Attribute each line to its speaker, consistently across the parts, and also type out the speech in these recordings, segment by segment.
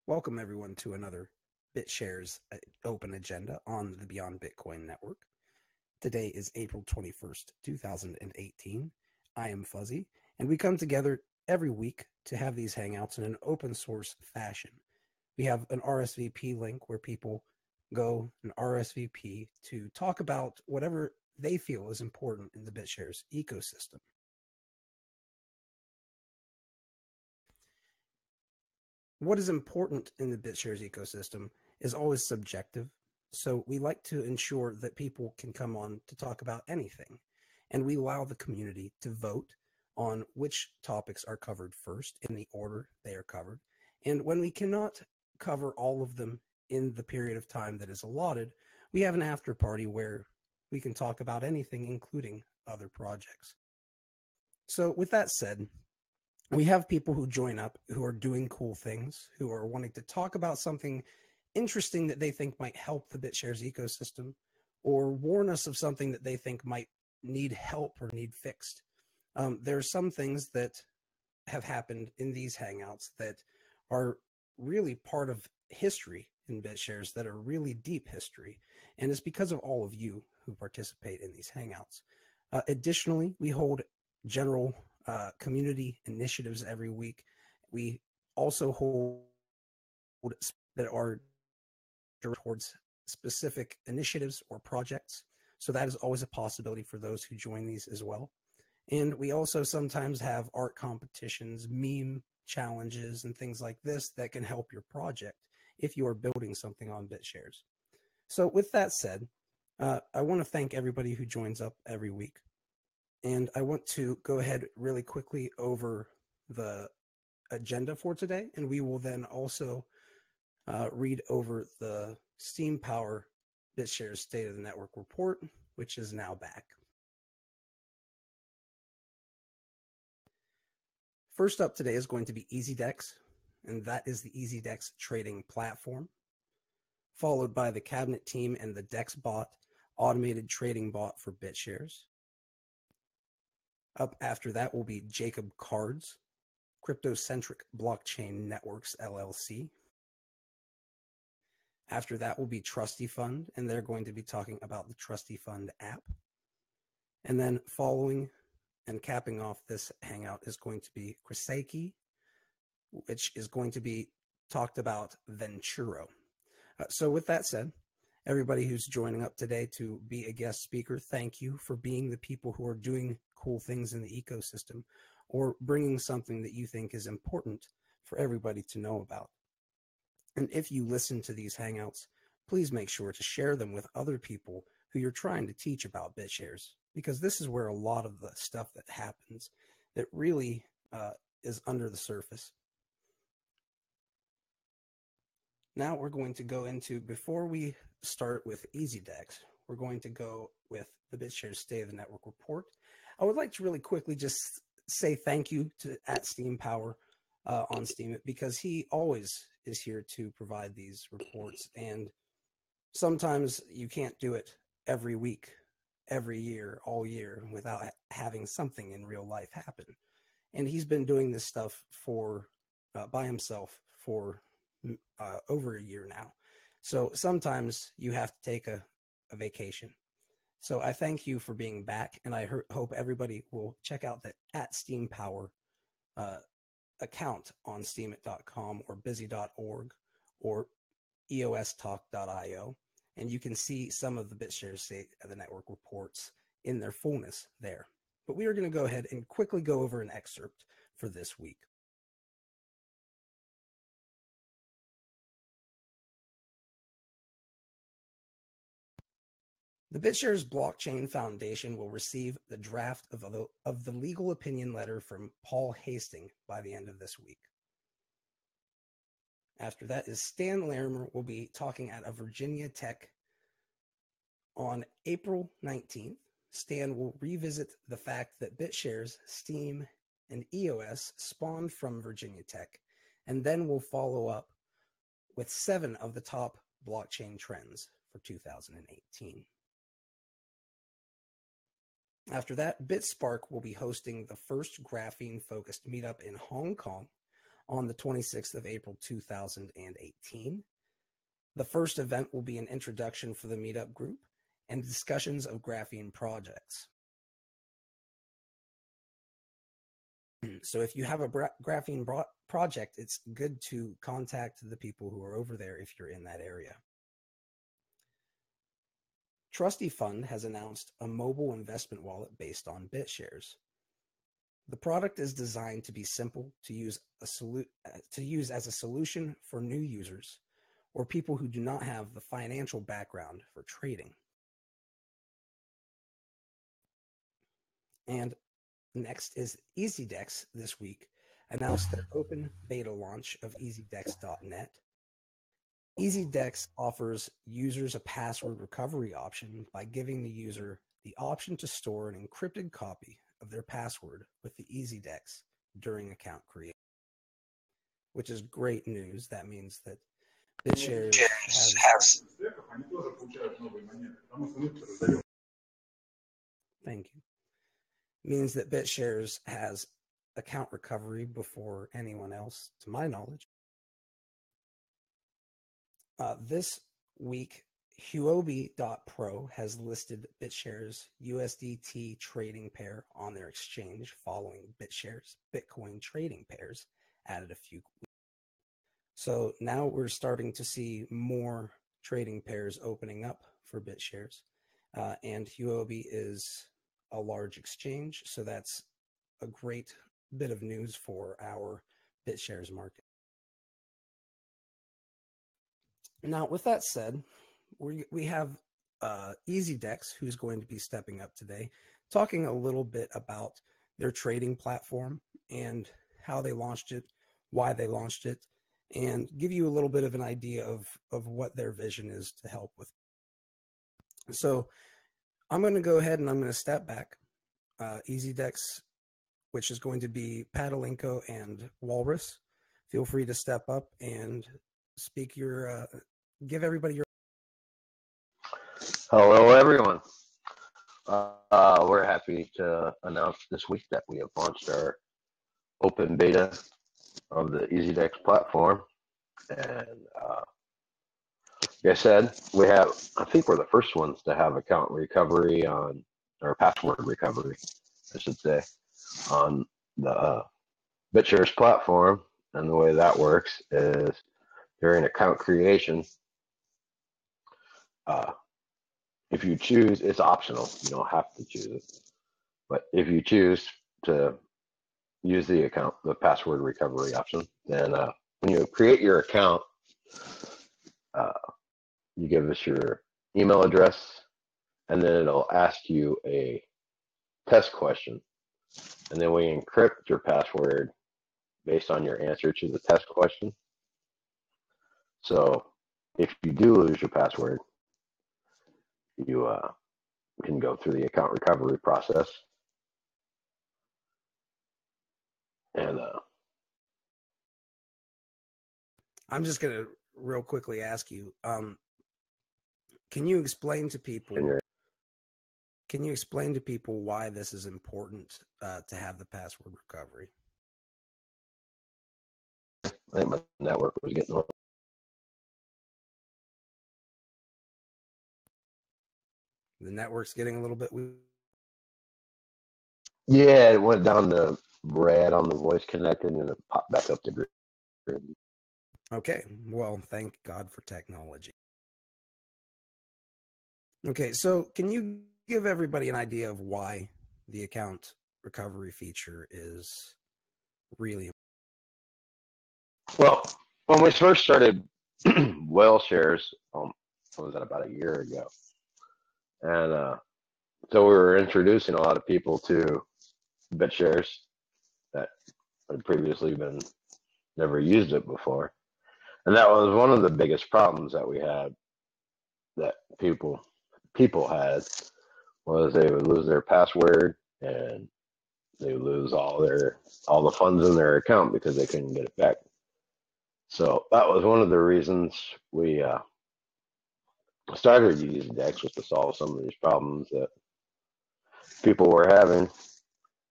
Speaker 1: Welcome everyone to another BitShares Open Agenda on the Beyond Bitcoin Network. Today is April 21st, 2018. I am Fuzzy, and we come together every week to have these hangouts in an open source fashion. We have an RSVP link where people go and RSVP to talk about whatever they feel is important in the BitShares ecosystem. What is important in the BitShares ecosystem is always subjective. So we like to ensure that people can come on to talk about anything. And we allow the community to vote on which topics are covered first in the order they are covered. And when we cannot cover all of them in the period of time that is allotted, we have an after party where we can talk about anything, including other projects. So with that said, we have people who join up who are doing cool things, who are wanting to talk about something interesting that they think might help the BitShares ecosystem, or warn us of something that they think might need help or need fixed. There are some things that have happened in these hangouts that are really part of history in BitShares, that are really deep history, and it's because of all of you who participate in these hangouts. Additionally, we hold general community initiatives every week. We also hold that are towards specific initiatives or projects. So that is always a possibility for those who join these as well. And we also sometimes have art competitions, meme challenges, and things like this that can help your project if you are building something on BitShares. So with that said, I want to thank everybody who joins up every week. And I want to go ahead really quickly over the agenda for today, and we will then also read over the Steam Power BitShares State of the Network report, which is now back. First up today is going to be EasyDEX, and that is the EasyDEX trading platform, followed by the cabinet team and the DEXBot automated trading bot for BitShares. Up after that will be Jacob Cards, Crypto-Centric Blockchain Networks, LLC. After that will be Trusty Fund, and they're going to be talking about the Trusty Fund app. And then following and capping off this hangout is going to be Kriseki, which is going to be talked about Ventureo. So with that said, everybody who's joining up today to be a guest speaker, thank you for being the people who are doing cool things in the ecosystem or bringing something that you think is important for everybody to know about. And if you listen to these hangouts, please make sure to share them with other people who you're trying to teach about BitShares, because this is where a lot of the stuff that happens that really is under the surface. Now we're going to go into, before we start with EasyDEX, we're going to go with the BitShares State of the Network report. I would like to really quickly just say thank you to @SteamPower on Steam, because he always is here to provide these reports, and sometimes you can't do it every week, every year, all year without having something in real life happen. And he's been doing this stuff for by himself for over a year now. So sometimes you have to take a vacation. So I thank you for being back, and I hope everybody will check out the @SteamPower account on steemit.com or busy.org or EOSTalk.io, and you can see some of the BitShares State of the Network reports in their fullness there. But we are going to go ahead and quickly go over an excerpt for this week. The BitShares Blockchain Foundation will receive the draft of the legal opinion letter from Paul Hastings by the end of this week. After that is Stan Larimer will be talking at a Virginia Tech on April 19th. Stan will revisit the fact that BitShares, Steem, and EOS spawned from Virginia Tech, and then we'll follow up with 7 of the top blockchain trends for 2018. After that, BitSpark will be hosting the first graphene-focused meetup in Hong Kong on the 26th of April 2018. The first event will be an introduction for the meetup group and discussions of graphene projects. So if you have a graphene project, it's good to contact the people who are over there if you're in that area. Trusty Fund has announced a mobile investment wallet based on Bitshares. The product is designed to be simple to use as a solution for new users or people who do not have the financial background for trading. And next is EasyDEX this week announced their open beta launch of EasyDEX.net. EasyDEX offers users a password recovery option by giving the user the option to store an encrypted copy of their password with the EasyDEX during account creation, which is great news. That means that Bitshares has thank you. Means that Bitshares has account recovery before anyone else, to my knowledge. This week, Huobi.pro has listed Bitshares USDT trading pair on their exchange following Bitshares Bitcoin trading pairs added a few weeks. So now we're starting to see more trading pairs opening up for Bitshares. And Huobi is a large exchange, so that's a great bit of news for our Bitshares market. Now, with that said, we have EasyDEX, who's going to be stepping up today, talking a little bit about their trading platform and how they launched it, why they launched it, and give you a little bit of an idea of what their vision is to help with. So I'm going to go ahead and I'm going to step back. EasyDEX, which is going to be Padalinko and Walrus, feel free to step up and speak your, give everybody your.
Speaker 2: Hello, everyone. We're happy to announce this week that we have launched our open beta of the EasyDEX platform. And like I said, I think we're the first ones to have account recovery or password recovery, I should say, on the Bitshares platform. And the way that works is during account creation, if you choose, it's optional. You don't have to choose it. But if you choose to use the password recovery option, then when you create your account, you give us your email address, and then it'll ask you a test question. And then we encrypt your password based on your answer to the test question. So if you do lose your password, you can go through the account recovery process. And
Speaker 1: I'm just going to real quickly ask you, can you explain to people why this is important to have the password recovery?
Speaker 2: I think my network was getting.
Speaker 1: The network's getting a little bit weak.
Speaker 2: Yeah, it went down to red on the voice connected, and it popped back up to green.
Speaker 1: Okay, well, thank God for technology. Okay, so can you give everybody an idea of why the account recovery feature is really important?
Speaker 2: Well, when we first started whale shares, what was that, about a year ago? And so we were introducing a lot of people to Bitshares that had previously never used it before. And that was one of the biggest problems that we had, that people had, was they would lose their password and they would lose all the funds in their account because they couldn't get it back. So that was one of the reasons we started EasyDEX, was to solve some of these problems that people were having.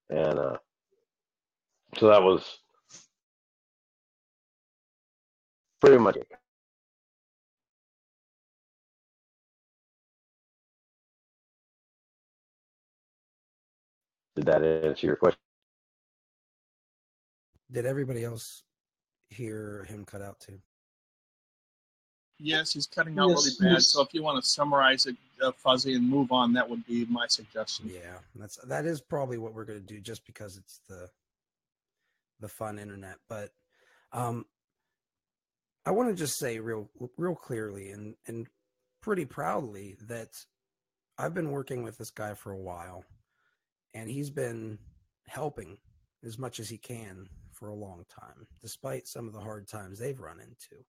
Speaker 2: And so that was pretty much. Did that answer your question?
Speaker 1: Did everybody else hear him cut out too?
Speaker 3: Yes, he's cutting out really bad. So if you want to summarize it, Fuzzy, and move on, that would be my suggestion.
Speaker 1: Yeah, that is probably what we're going to do, just because it's the fun internet. But I want to just say real clearly and pretty proudly that I've been working with this guy for a while, and he's been helping as much as he can for a long time, despite some of the hard times they've run into.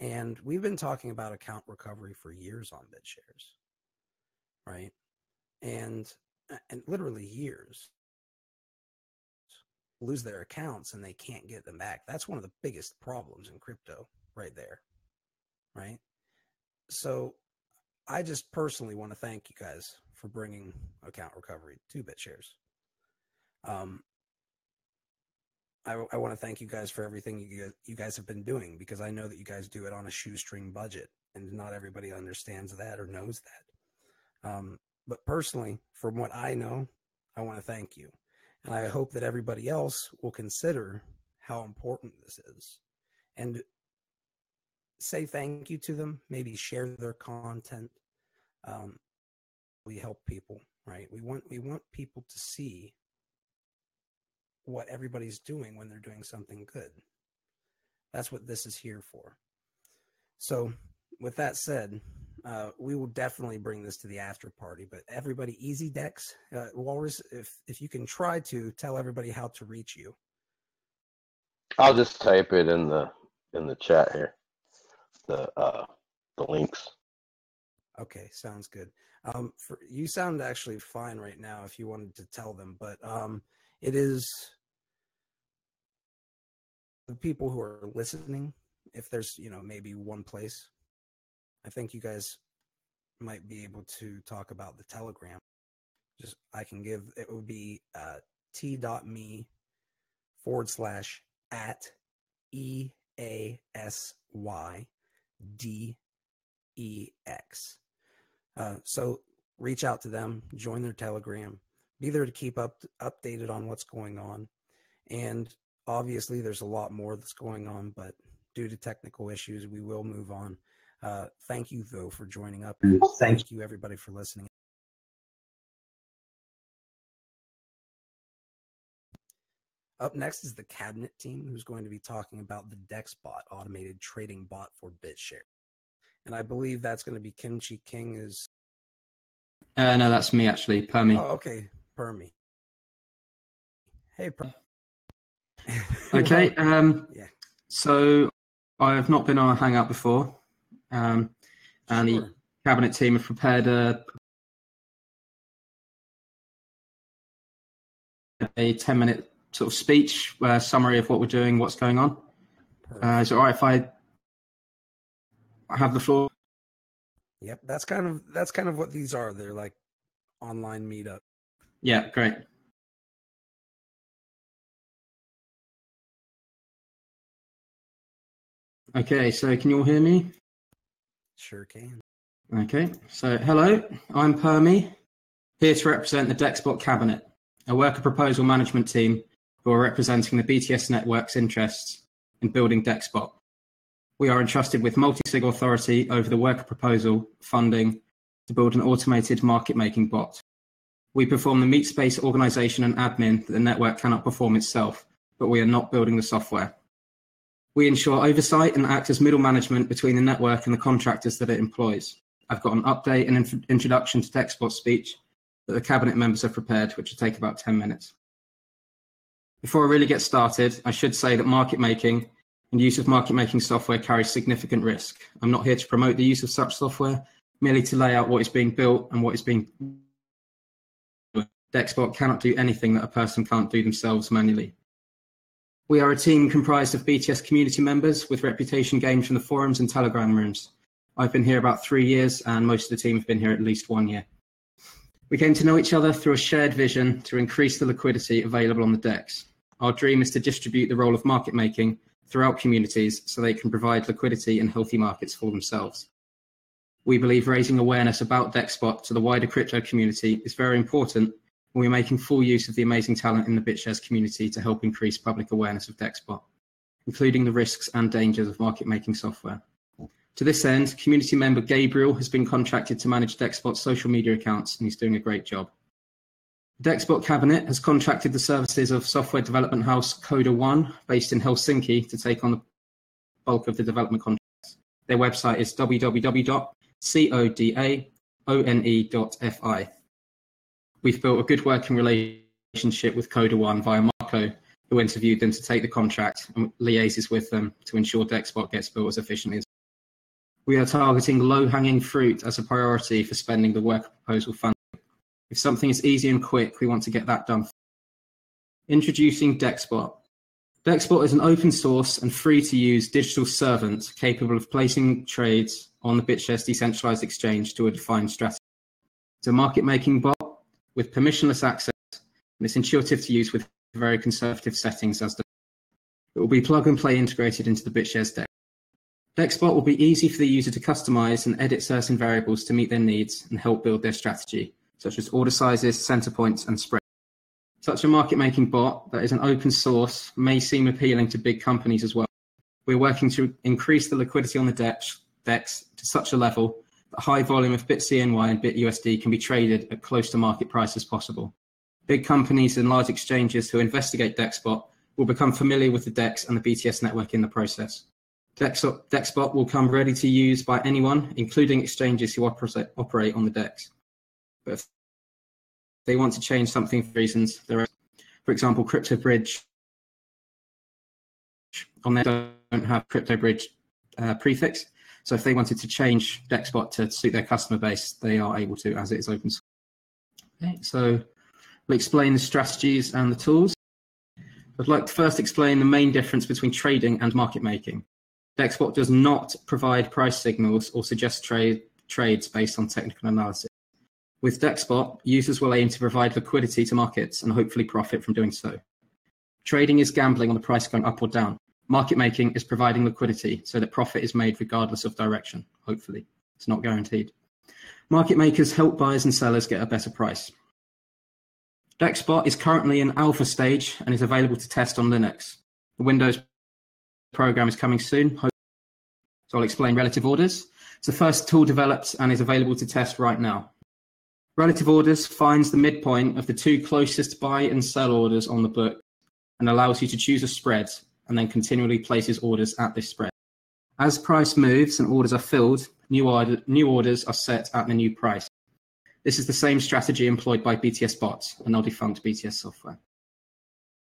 Speaker 1: And we've been talking about account recovery for years on Bitshares, right? And literally years. Lose their accounts and they can't get them back. That's one of the biggest problems in crypto right there, right? So I just personally want to thank you guys for bringing account recovery to Bitshares. I want to thank you guys for everything you guys have been doing, because I know that you guys do it on a shoestring budget, and not everybody understands that or knows that. But personally, from what I know, I want to thank you. And I hope that everybody else will consider how important this is and say thank you to them, maybe share their content. We help people, right? We want people to see what everybody's doing when they're doing something good. That's what this is here for. So with that said, we will definitely bring this to the after party, but everybody, EasyDEX, Walrus, if you can try to tell everybody how to reach you.
Speaker 2: I'll just type it in the chat here, the links.
Speaker 1: Okay, sounds good. You sound actually fine right now if you wanted to tell them, but it is the people who are listening, if there's, maybe one place, I think you guys might be able to talk about the Telegram. I can give, it would be t.me /at EASYDEX. So reach out to them, join their Telegram, be there to keep updated on what's going on. And obviously there's a lot more that's going on, but due to technical issues, we will move on. Thank you, though, for joining up. And thank you, everybody, for listening. Up next is the cabinet team, who's going to be talking about the DEXBot, automated trading bot for Bitshares. And I believe that's going to be Kimchi King is...
Speaker 4: No, that's me, actually, Permy.
Speaker 1: Oh, okay, Permy. Hey, Permy.
Speaker 4: Okay,
Speaker 1: yeah.
Speaker 4: So I have not been on a Hangout before, and
Speaker 1: Sure.
Speaker 4: the cabinet team have prepared a 10-minute sort of speech, summary of what we're doing, what's going on. Is it all right if I have the floor?
Speaker 1: Yep, that's kind of what these are. They're like online meetup.
Speaker 4: Yeah, great. Okay, so can you all hear me?
Speaker 1: Sure can.
Speaker 4: Okay, so hello, I'm Permy, here to represent the DEXBot cabinet, a worker proposal management team who are representing the BTS network's interests in building DEXBot. We are entrusted with multi-sig authority over the worker proposal funding to build an automated market-making bot. We perform the meat space organization and admin that the network cannot perform itself, but we are not building the software. We ensure oversight and act as middle management between the network and the contractors that it employs. I've got an update and introduction to DEXBot's speech that the cabinet members have prepared, which will take about 10 minutes. Before I really get started, I should say that market making and use of market making software carries significant risk. I'm not here to promote the use of such software, merely to lay out what is being built and what is being... DEXBot cannot do anything that a person can't do themselves manually. We are a team comprised of BTS community members with reputation gained from the forums and Telegram rooms. I've been here about 3 years, and most of the team have been here at least 1 year. We came to know each other through a shared vision to increase the liquidity available on the DEX. Our dream is to distribute the role of market making throughout communities so they can provide liquidity and healthy markets for themselves. We believe raising awareness about DEXBot to the wider crypto community is very important, and we're making full use of the amazing talent in the BitShares community to help increase public awareness of DEXBot, including the risks and dangers of market-making software. To this end, community member Gabriel has been contracted to manage DEXBot's social media accounts, and he's doing a great job. DEXBot Cabinet has contracted the services of software development house Coda One, based in Helsinki, to take on the bulk of the development contracts. Their website is www.codaone.fi. We've built a good working relationship with Coda One via Marco, who interviewed them to take the contract and liaises with them to ensure DEXBot gets built as efficiently as possible. We are targeting low-hanging fruit as a priority for spending the worker proposal funding. If something is easy and quick, we want to get that done. Introducing DEXBot. DEXBot is an open source and free-to-use digital servant capable of placing trades on the BitShares decentralized exchange to a defined strategy. It's a market-making bot with permissionless access, and it's intuitive to use with very conservative settings as it will be plug-and-play integrated into the BitShares DEX. DEXBot will be easy for the user to customize and edit certain variables to meet their needs and help build their strategy, such as order sizes, center points, and spread. Such a market-making bot that is an open source may seem appealing to big companies as well. We're working to increase the liquidity on the DEX to such a level that a high volume of BitCNY and BitUSD can be traded at close to market price as possible. Big companies and large exchanges who investigate DEXBot will become familiar with the DEX and the BTS network in the process. DEXBot will come ready to use by anyone, including exchanges who operate on the DEX. But if they want to change something for reasons, there are, for example, CryptoBridge on there don't have CryptoBridge prefix. So if they wanted to change DEXBot to suit their customer base, they are able to, as it is open source. Okay, so we'll explain the strategies and the tools. I'd like to first explain the main difference between trading and market making. DEXBot does not provide price signals or suggest trades based on technical analysis. With DEXBot, users will aim to provide liquidity to markets and hopefully profit from doing so. Trading is gambling on the price going up or down. Market making is providing liquidity so that profit is made regardless of direction, hopefully. It's not guaranteed. Market makers help buyers and sellers get a better price. DEXBot is currently in alpha stage and is available to test on Linux. The Windows program is coming soon, so I'll explain relative orders. It's the first tool developed and is available to test right now. Relative orders finds the midpoint of the two closest buy and sell orders on the book and allows you to choose a spread and then continually places orders at this spread. As price moves and orders are filled, new orders are set at the new price. This is the same strategy employed by BTS bots, a now defunct BTS software.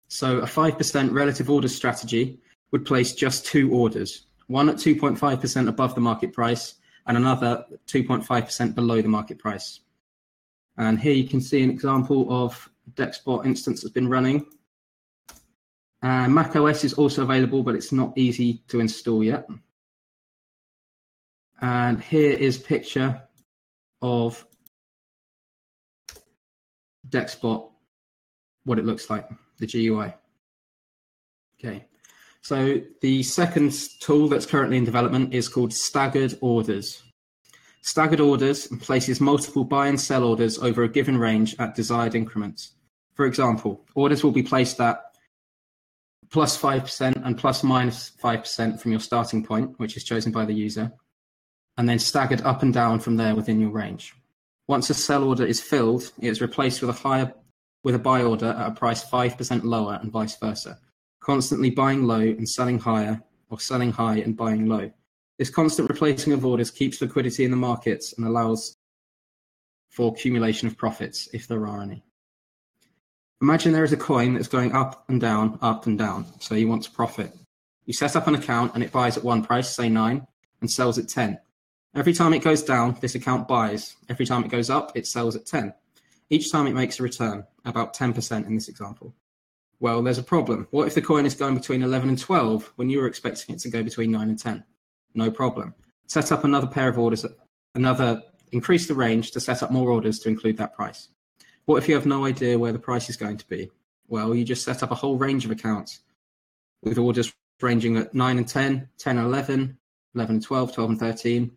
Speaker 4: So a 5% relative order strategy would place just two orders, one at 2.5% above the market price and another 2.5% below the market price. And here you can see an example of DEXBot instance that's been running. Mac OS is also available, but it's not easy to install yet. And here is a picture of DEXBot, what it looks like, the GUI. Okay, so the second tool that's currently in development is called Staggered Orders. Staggered orders places multiple buy and sell orders over a given range at desired increments. For example, orders will be placed at plus 5% and plus minus 5% from your starting point, which is chosen by the user, and then staggered up and down from there within your range. Once a sell order is filled, it is replaced with a buy order at a price 5% lower and vice versa, constantly buying low and selling higher, or selling high and buying low. This constant replacing of orders keeps liquidity in the markets and allows for accumulation of profits, if there are any. Imagine there is a coin that's going up and down, so you want to profit. You set up an account and it buys at one price, say 9, and sells at 10. Every time it goes down, this account buys. Every time it goes up, it sells at 10. Each time it makes a return, about 10% in this example. Well, there's a problem. What if the coin is going between 11 and 12 when you were expecting it to go between 9 and 10? No problem. Set up another pair of orders, increase the range to set up more orders to include that price. What if you have no idea where the price is going to be? Well, you just set up a whole range of accounts with orders ranging at 9 and 10, 10 and 11, 11 and 12, 12 and 13,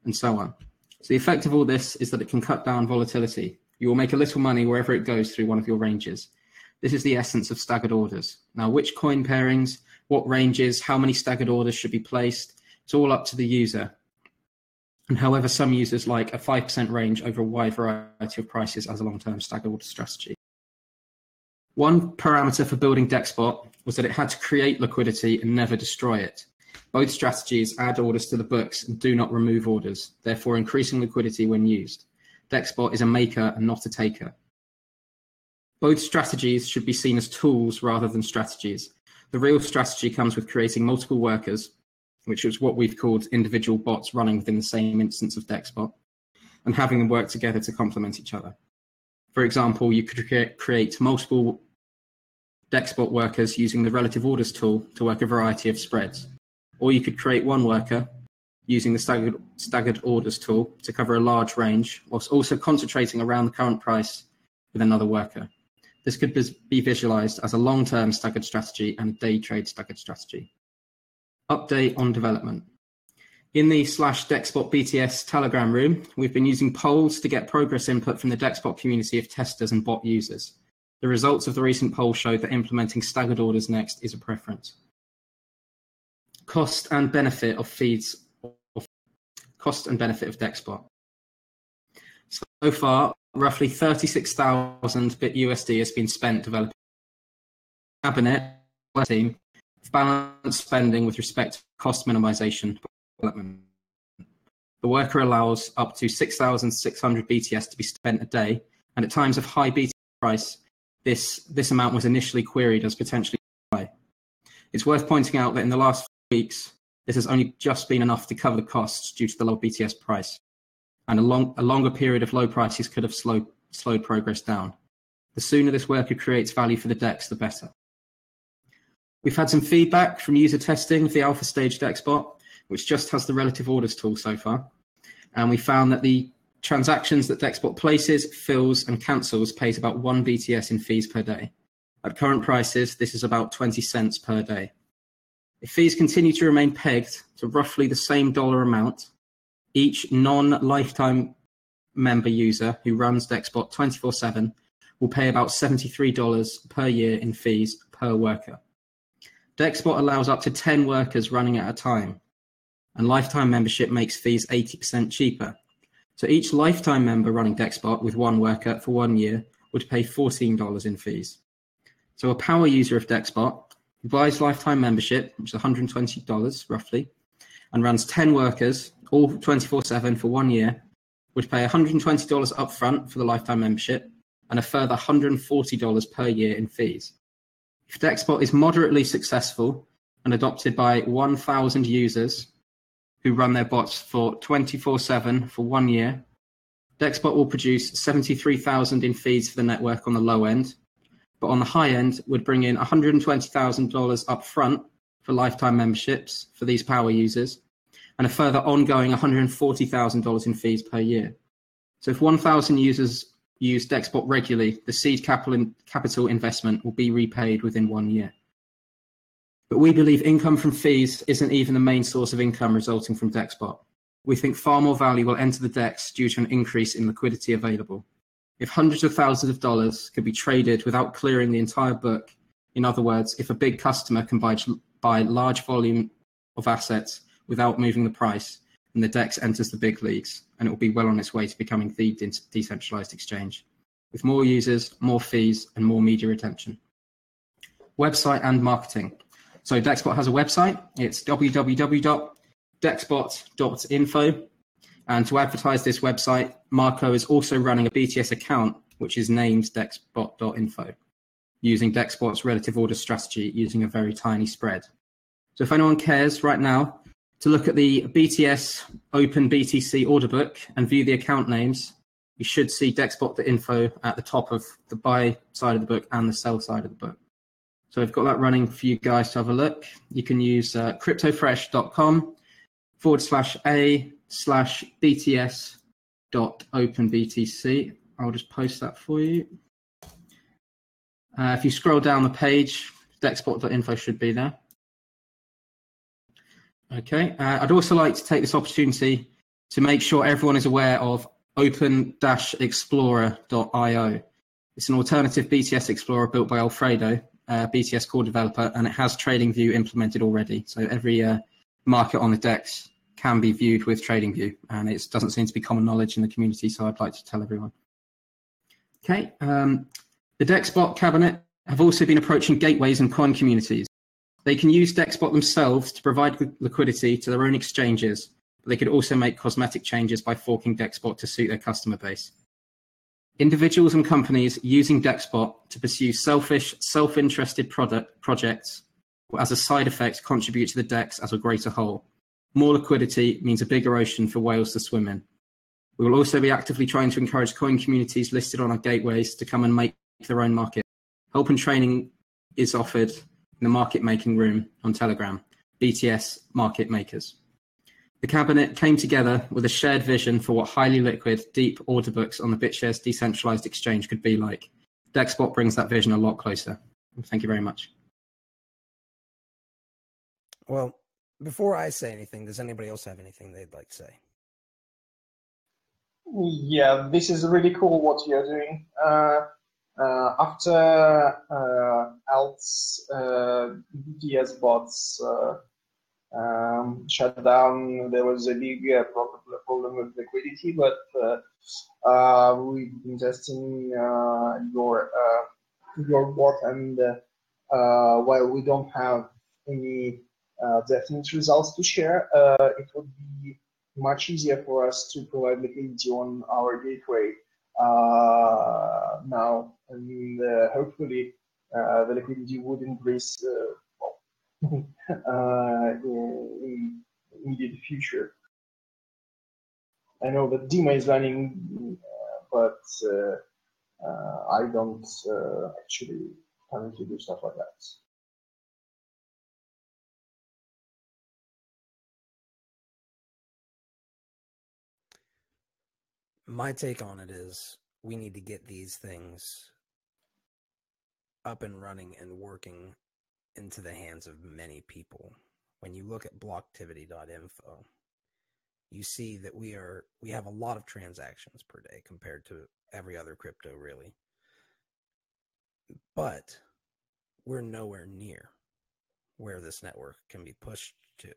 Speaker 4: and so on. So the effect of all this is that it can cut down volatility. You will make a little money wherever it goes through one of your ranges. This is the essence of staggered orders. Now, which coin pairings, what ranges, how many staggered orders should be placed, it's all up to the user. And however, some users like a 5% range over a wide variety of prices as a long-term staggered order strategy. One parameter for building DEXBot was that it had to create liquidity and never destroy it. Both strategies add orders to the books and do not remove orders, therefore increasing liquidity when used. DEXBot is a maker and not a taker. Both strategies should be seen as tools rather than strategies. The real strategy comes with creating multiple workers, which is what we've called individual bots running within the same instance of DEXBot, and having them work together to complement each other. For example, you could create multiple DEXBot workers using the relative orders tool to work a variety of spreads. Or you could create one worker using the staggered orders tool to cover a large range, whilst also concentrating around the current price with another worker. This could be visualized as a long-term staggered strategy and a day trade staggered strategy. Update on development. In the /DEXBot BTS Telegram room, we've been using polls to get progress input from the DEXBot community of testers and bot users. The results of the recent poll showed that implementing staggered orders next is a preference. Cost and benefit of DEXBot. So far, roughly 36,000 BitUSD has been spent developing a cabinet team of balanced spending with respect to cost minimization development. The worker allows up to 6,600 BTS to be spent a day, and at times of high BTS price, this amount was initially queried as potentially high. It's worth pointing out that in the last weeks, this has only just been enough to cover the costs due to the low BTS price, and a longer period of low prices could have slowed progress down. The sooner this worker creates value for the DEX, the better. We've had some feedback from user testing of the alpha stage DEXBot, which just has the relative orders tool so far, and we found that the transactions that DEXBot places, fills, and cancels pays about 1 BTS in fees per day. At current prices, this is about 20 cents per day. If fees continue to remain pegged to roughly the same dollar amount, each non-lifetime member user who runs DEXBot 24/7 will pay about $73 per year in fees per worker. DEXBot allows up to 10 workers running at a time, and lifetime membership makes fees 80% cheaper. So each lifetime member running DEXBot with one worker for 1 year would pay $14 in fees. So a power user of DEXBot who buys lifetime membership, which is $120 roughly, and runs 10 workers, all 24/7 for 1 year, would pay $120 upfront for the lifetime membership and a further $140 per year in fees. If DEXBot is moderately successful and adopted by 1,000 users who run their bots for 24/7 for 1 year, DEXBot will produce $73,000 in fees for the network on the low end, but on the high end would bring in $120,000 up front for lifetime memberships for these power users, and a further ongoing $140,000 in fees per year. So if 1,000 users use DEXBot regularly, the seed capital investment will be repaid within 1 year. But we believe income from fees isn't even the main source of income resulting from DEXBot. We think far more value will enter the DEX due to an increase in liquidity available. If hundreds of thousands of dollars could be traded without clearing the entire book, in other words, if a big customer can buy large volume of assets without moving the price, then the DEX enters the big leagues, and it will be well on its way to becoming the decentralized exchange, with more users, more fees, and more media attention. Website and marketing. So DEXBot has a website. It's www.dexbot.info. And to advertise this website, Marco is also running a BTS account, which is named dexbot.info, using DEXBot's relative order strategy using a very tiny spread. So if anyone cares right now to look at the BTS Open BTC order book and view the account names, you should see dexbot.info at the top of the buy side of the book and the sell side of the book. So I've got that running for you guys to have a look. You can use cryptofresh.com/a/bts.openbtc. I'll just post that for you. If you scroll down the page, dexbot.info should be there. Okay. I'd also like to take this opportunity to make sure everyone is aware of open-explorer.io. It's an alternative BTS Explorer built by Alfredo, BTS core developer, and it has TradingView implemented already. So every market on the DEX can be viewed with TradingView, and it doesn't seem to be common knowledge in the community, so I'd like to tell everyone. Okay. The DEXBot cabinet have also been approaching gateways and coin communities. They can use DEXBot themselves to provide liquidity to their own exchanges, but they could also make cosmetic changes by forking DEXBot to suit their customer base. Individuals and companies using DEXBot to pursue selfish, self-interested projects will, as a side effect, contribute to the DEX as a greater whole. More liquidity means a bigger ocean for whales to swim in. We will also be actively trying to encourage coin communities listed on our gateways to come and make their own market. Help and training is offered in the market making room on Telegram, BTS Market Makers. The cabinet came together with a shared vision for what highly liquid, deep order books on the Bitshares decentralized exchange could be like. DEXBot brings that vision a lot closer. Thank you very much.
Speaker 1: Well, before I say anything, does anybody else have anything they'd like to say?
Speaker 5: Yeah, this is really cool what you're doing. After Alt's DEXBot's shut down, there was a big problem with liquidity, but we've been testing your bot, and while we don't have any definite results to share, it would be much easier for us to provide liquidity on our gateway now, and hopefully the liquidity would increase in immediate future. I know that Dima is running, but I don't actually currently do stuff like that.
Speaker 1: My take on it is we need to get these things up and running and working into the hands of many people. When you look at blocktivity.info, you see that we have a lot of transactions per day compared to every other crypto, really. But we're nowhere near where this network can be pushed to.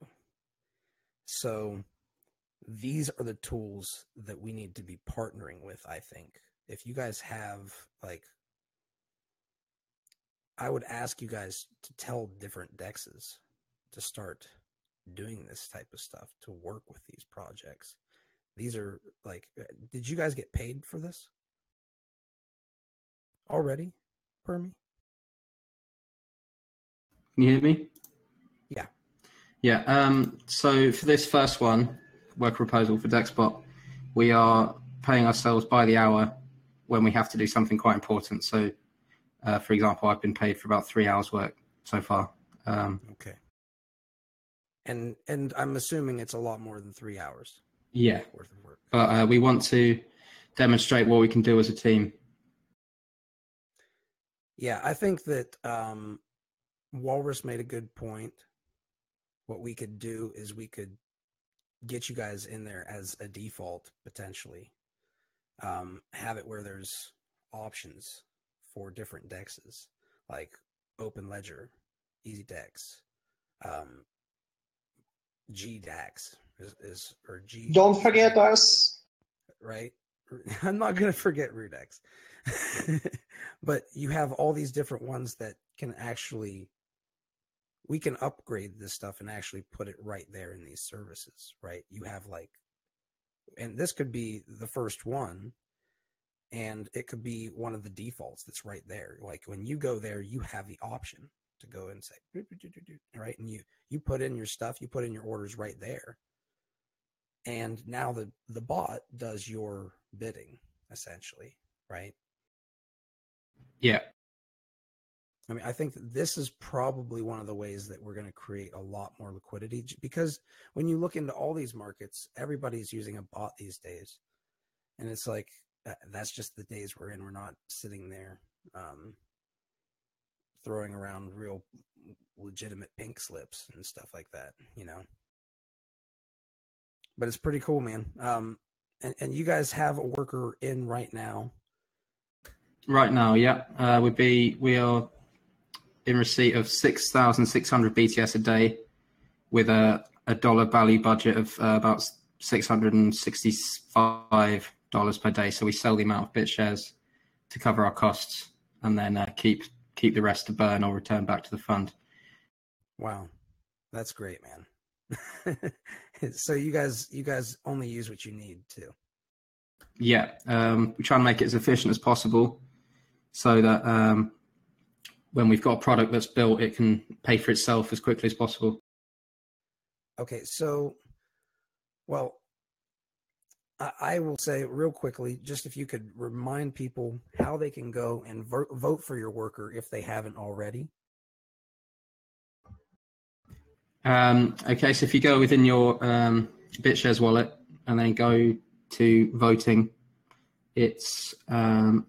Speaker 1: So these are the tools that we need to be partnering with, I think. If you guys have, like, I would ask you guys to tell different DEXs to start doing this type of stuff, to work with these projects. These are like, did you guys get paid for this already, Permy?
Speaker 4: Can you hear me?
Speaker 1: Yeah.
Speaker 4: Yeah. So for this first one, work proposal for DEXBot, we are paying ourselves by the hour when we have to do something quite important. So, for example, I've been paid for about 3 hours work so far.
Speaker 1: Okay. And I'm assuming it's a lot more than 3 hours.
Speaker 4: Yeah.
Speaker 1: Worth of work.
Speaker 4: But we want to demonstrate what we can do as a team.
Speaker 1: Yeah, I think that Walrus made a good point. What we could do is we could get you guys in there as a default, potentially. Have it where there's options for different DEXs, like Open Ledger, EasyDEX, GDEX is or G.
Speaker 5: Don't forget us.
Speaker 1: Right? I'm not going to forget Rudex. But you have all these different ones that can actually, we can upgrade this stuff and actually put it right there in these services, right? You have like, and this could be the first one, and it could be one of the defaults that's right there. Like when you go there, you have the option to go and say, right? And you put in your stuff, you put in your orders right there. And now the bot does your bidding, essentially, right?
Speaker 4: Yeah.
Speaker 1: I mean, I think that this is probably one of the ways that we're going to create a lot more liquidity, because when you look into all these markets, everybody's using a bot these days. And it's like, that's just the days we're in. We're not sitting there throwing around real legitimate pink slips and stuff like that, you know? but it's pretty cool, man. And you guys have a worker in right now.
Speaker 4: Right now, yeah. We are in receipt of 6,600 BTS a day with a dollar value budget of about $665 per day. So we sell the amount of BitShares to cover our costs, and then keep the rest to burn or return back to the fund.
Speaker 1: Wow, that's great, man. So you guys only use what you need to.
Speaker 4: Yeah, we try and make it as efficient as possible, so that when we've got a product that's built, it can pay for itself as quickly as possible.
Speaker 1: Okay, so, well, I will say real quickly, just if you could remind people how they can go and vote for your worker if they haven't already.
Speaker 4: Okay, so if you go within your BitShares wallet and then go to voting, it's a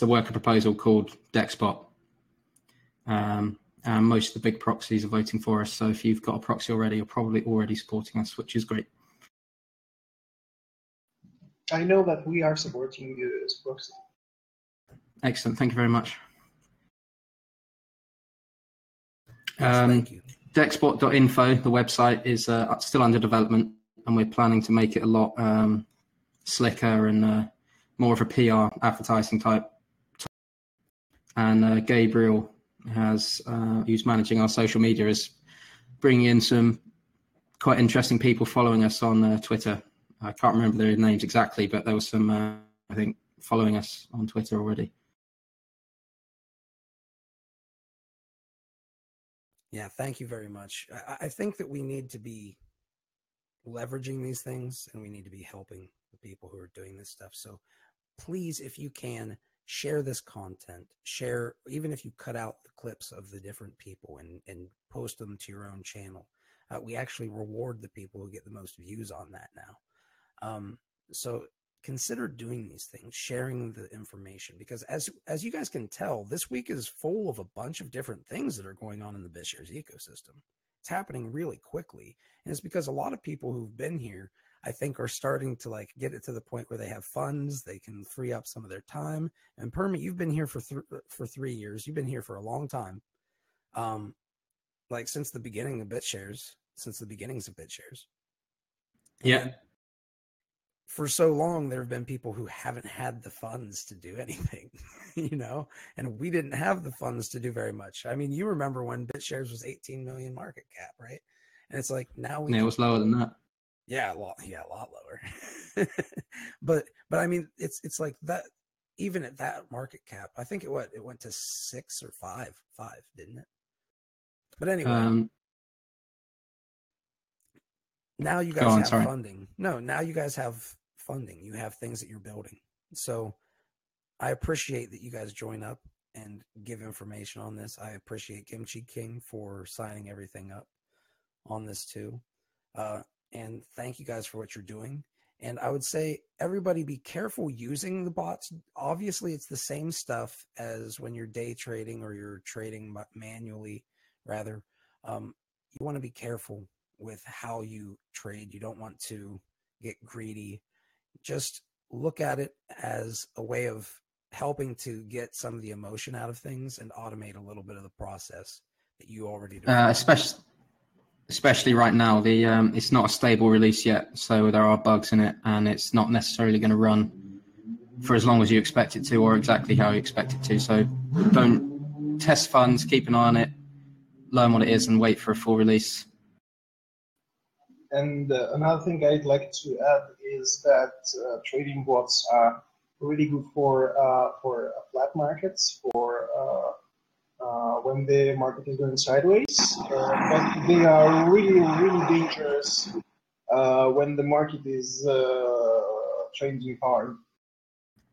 Speaker 4: worker proposal called DEXBot. And most of the big proxies are voting for us. So if you've got a proxy already, you're probably already supporting us, which is great.
Speaker 5: I know that we are supporting this proxy.
Speaker 4: Excellent. Thank you very much.
Speaker 1: Thank you.
Speaker 4: DEXBot.info, the website, is still under development, and we're planning to make it a lot slicker and more of a PR advertising type. And Gabriel who's managing our social media, is bringing in some quite interesting people following us on Twitter. I can't remember their names exactly, but there was some, I think, following us on Twitter already.
Speaker 1: Yeah, thank you very much. I think that we need to be leveraging these things, and we need to be helping the people who are doing this stuff. So please, if you can, share this content. Share, even if you cut out the clips of the different people and post them to your own channel. We actually reward the people who get the most views on that now. So consider doing these things, sharing the information, because as you guys can tell, this week is full of a bunch of different things that are going on in the BitShares ecosystem. It's happening really quickly, and it's because a lot of people who've been here, I think, are starting to like get it to the point where they have funds, they can free up some of their time. And Permit, you've been here for 3 years. You've been here for a long time, like since the beginning of BitShares, since the beginnings of BitShares.
Speaker 4: Yeah.
Speaker 1: And for so long, there have been people who haven't had the funds to do anything, and we didn't have the funds to do very much. I mean, you remember when BitShares was 18 million market cap, right? And it's like now
Speaker 4: it was lower than that.
Speaker 1: Yeah, a lot lower. but I mean, it's like that. Even at that market cap, I think it went to 6 or 5, didn't it? But anyway. Now you guys have funding. No, now you guys have funding. You have things that you're building. So I appreciate that you guys join up and give information on this. I appreciate Kimchi King for signing everything up on this too. And thank you guys for what you're doing. And I would say everybody be careful using the bots. Obviously, it's the same stuff as when you're day trading or you're trading manually, rather. You want to be careful with how you trade. You don't want to get greedy. Just look at it as a way of helping to get some of the emotion out of things and automate a little bit of the process that you already do.
Speaker 4: Especially right now, it's not a stable release yet, so there are bugs in it, and it's not necessarily going to run for as long as you expect it to or exactly how you expect it to. So don't test funds, keep an eye on it, learn what it is, and wait for a full release.
Speaker 5: And another thing I'd like to add is that trading bots are really good for flat markets, for when the market is going sideways, but they are really, really dangerous when the market is changing hard.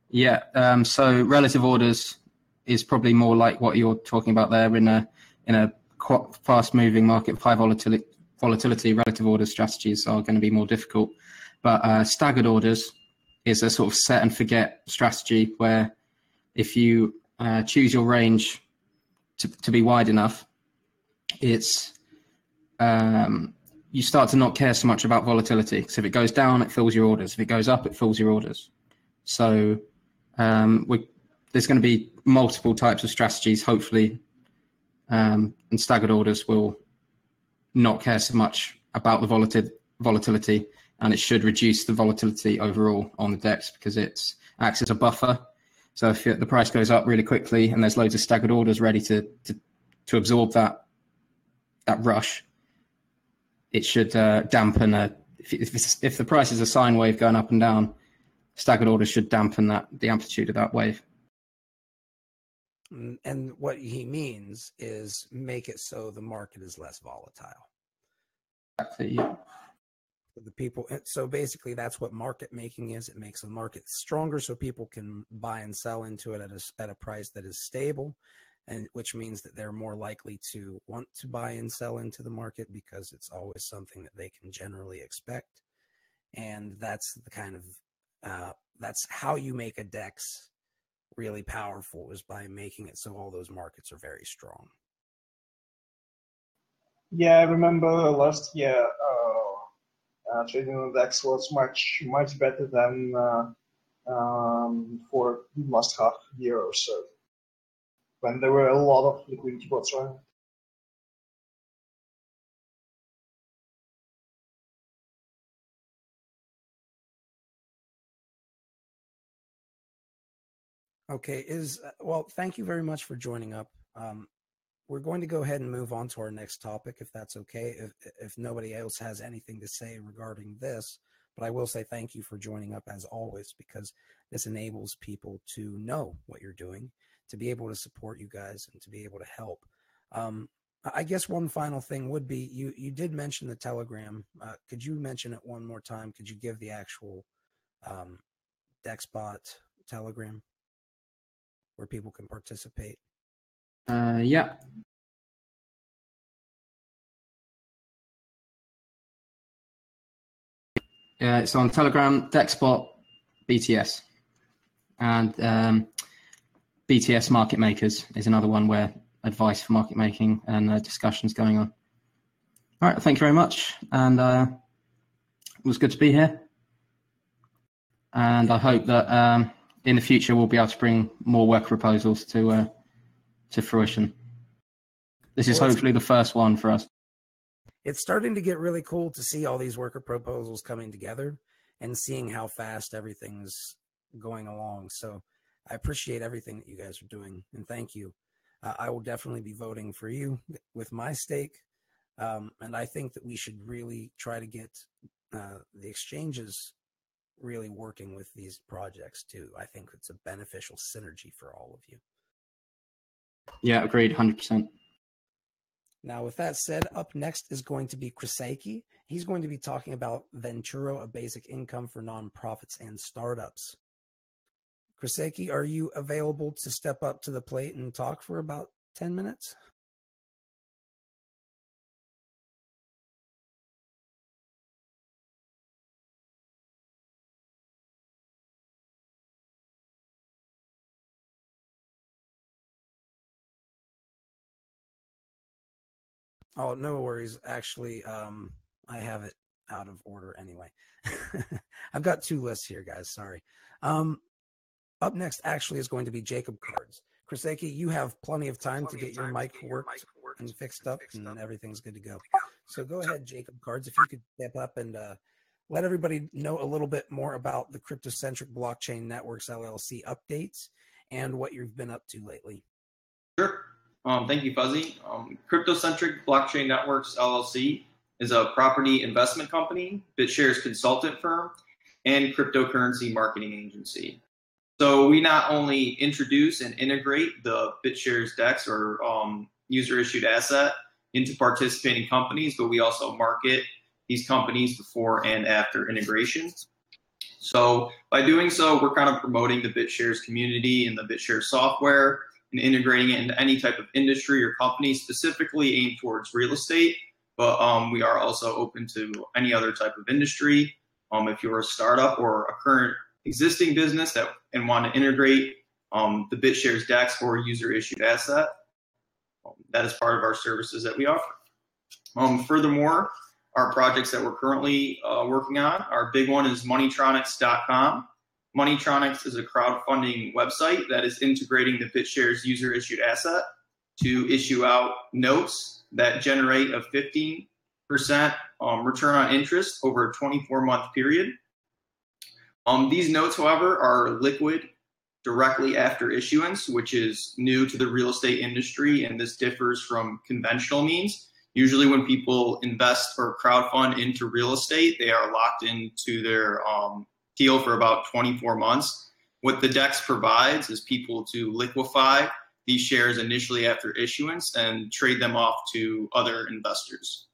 Speaker 4: Yeah, so relative orders is probably more like what you're talking about there in a fast-moving market, high volatility, relative order strategies are going to be more difficult. But staggered orders is a sort of set and forget strategy where if you choose your range to be wide enough, it's you start to not care so much about volatility. So if it goes down, it fills your orders. If it goes up, it fills your orders. So there's going to be multiple types of strategies, hopefully, and staggered orders will not care so much about the volatility, and it should reduce the volatility overall on the DEX because it acts as a buffer. So if the price goes up really quickly and there's loads of staggered orders ready to absorb that rush, it should dampen if the price is a sine wave going up and down, staggered orders should dampen the amplitude of that wave.
Speaker 1: And what he means is make it so the market is less volatile.
Speaker 4: Exactly. Yeah.
Speaker 1: The people. So basically, that's what market making is. It makes the market stronger, so people can buy and sell into it at a price that is stable, and which means that they're more likely to want to buy and sell into the market because it's always something that they can generally expect. And that's the kind of that's how you make a DEX really powerful, is by making it so all those markets are very strong.
Speaker 5: Yeah, I remember last year trading on DEX was much better than for the last half year or so, when there were a lot of liquidity bots around.
Speaker 1: Okay, well, thank you very much for joining up. We're going to go ahead and move on to our next topic, if that's okay, if nobody else has anything to say regarding this. But I will say thank you for joining up as always, because this enables people to know what you're doing, to be able to support you guys, and to be able to help. I guess one final thing would be, you did mention the Telegram. Could you mention it one more time? Could you give the actual DEXBot Telegram where people can participate?
Speaker 4: Yeah. It's on Telegram, DEXBot, BTS, and BTS Market Makers is another one where advice for market making and discussions going on. All right, thank you very much, and it was good to be here. And I hope that in the future we'll be able to bring more work proposals to fruition. This is hopefully the first one for us.
Speaker 1: It's starting to get really cool to see all these worker proposals coming together and seeing how fast everything's going along. So I appreciate everything that you guys are doing, and thank you. I will definitely be voting for you with my stake. And I think that we should really try to get the exchanges really working with these projects too. I think it's a beneficial synergy for all of you.
Speaker 4: Yeah, agreed, 100%.
Speaker 1: Now, with that said, up next is going to be Kraseki. He's going to be talking about Ventureo, a basic income for nonprofits and startups. Kraseki, are you available to step up to the plate and talk for about 10 minutes? Oh, no worries. Actually, I have it out of order anyway. I've got two lists here, guys. Sorry. Up next actually is going to be Jacob Cards. Kraseki, you have plenty of time to get your mic worked and fixed up, and everything's good to go. So go ahead, Jacob Cards, if you could step up and let everybody know a little bit more about the Crypto-Centric Blockchain Networks LLC updates and what you've been up to lately.
Speaker 6: Sure. Thank you, Fuzzy. Crypto-Centric Blockchain Networks LLC is a property investment company, Bitshares consultant firm, and cryptocurrency marketing agency. So we not only introduce and integrate the Bitshares DEX or user-issued asset into participating companies, but we also market these companies before and after integration. So by doing so, we're kind of promoting the Bitshares community and the Bitshares software and integrating it into any type of industry or company specifically aimed towards real estate. But we are also open to any other type of industry. If you're a startup or a current existing business and want to integrate the Bitshares DEX or user-issued asset, that is part of our services that we offer. Furthermore, our projects that we're currently working on. Our big one is moneytronics.com. Moneytronics is a crowdfunding website that is integrating the BitShares user-issued asset to issue out notes that generate a 15% return on interest over a 24-month period. These notes, however, are liquid directly after issuance, which is new to the real estate industry, and this differs from conventional means. Usually when people invest or crowdfund into real estate, they are locked into their deal for about 24 months. What the DEX provides is people to liquefy these shares initially after issuance and trade them off to other investors.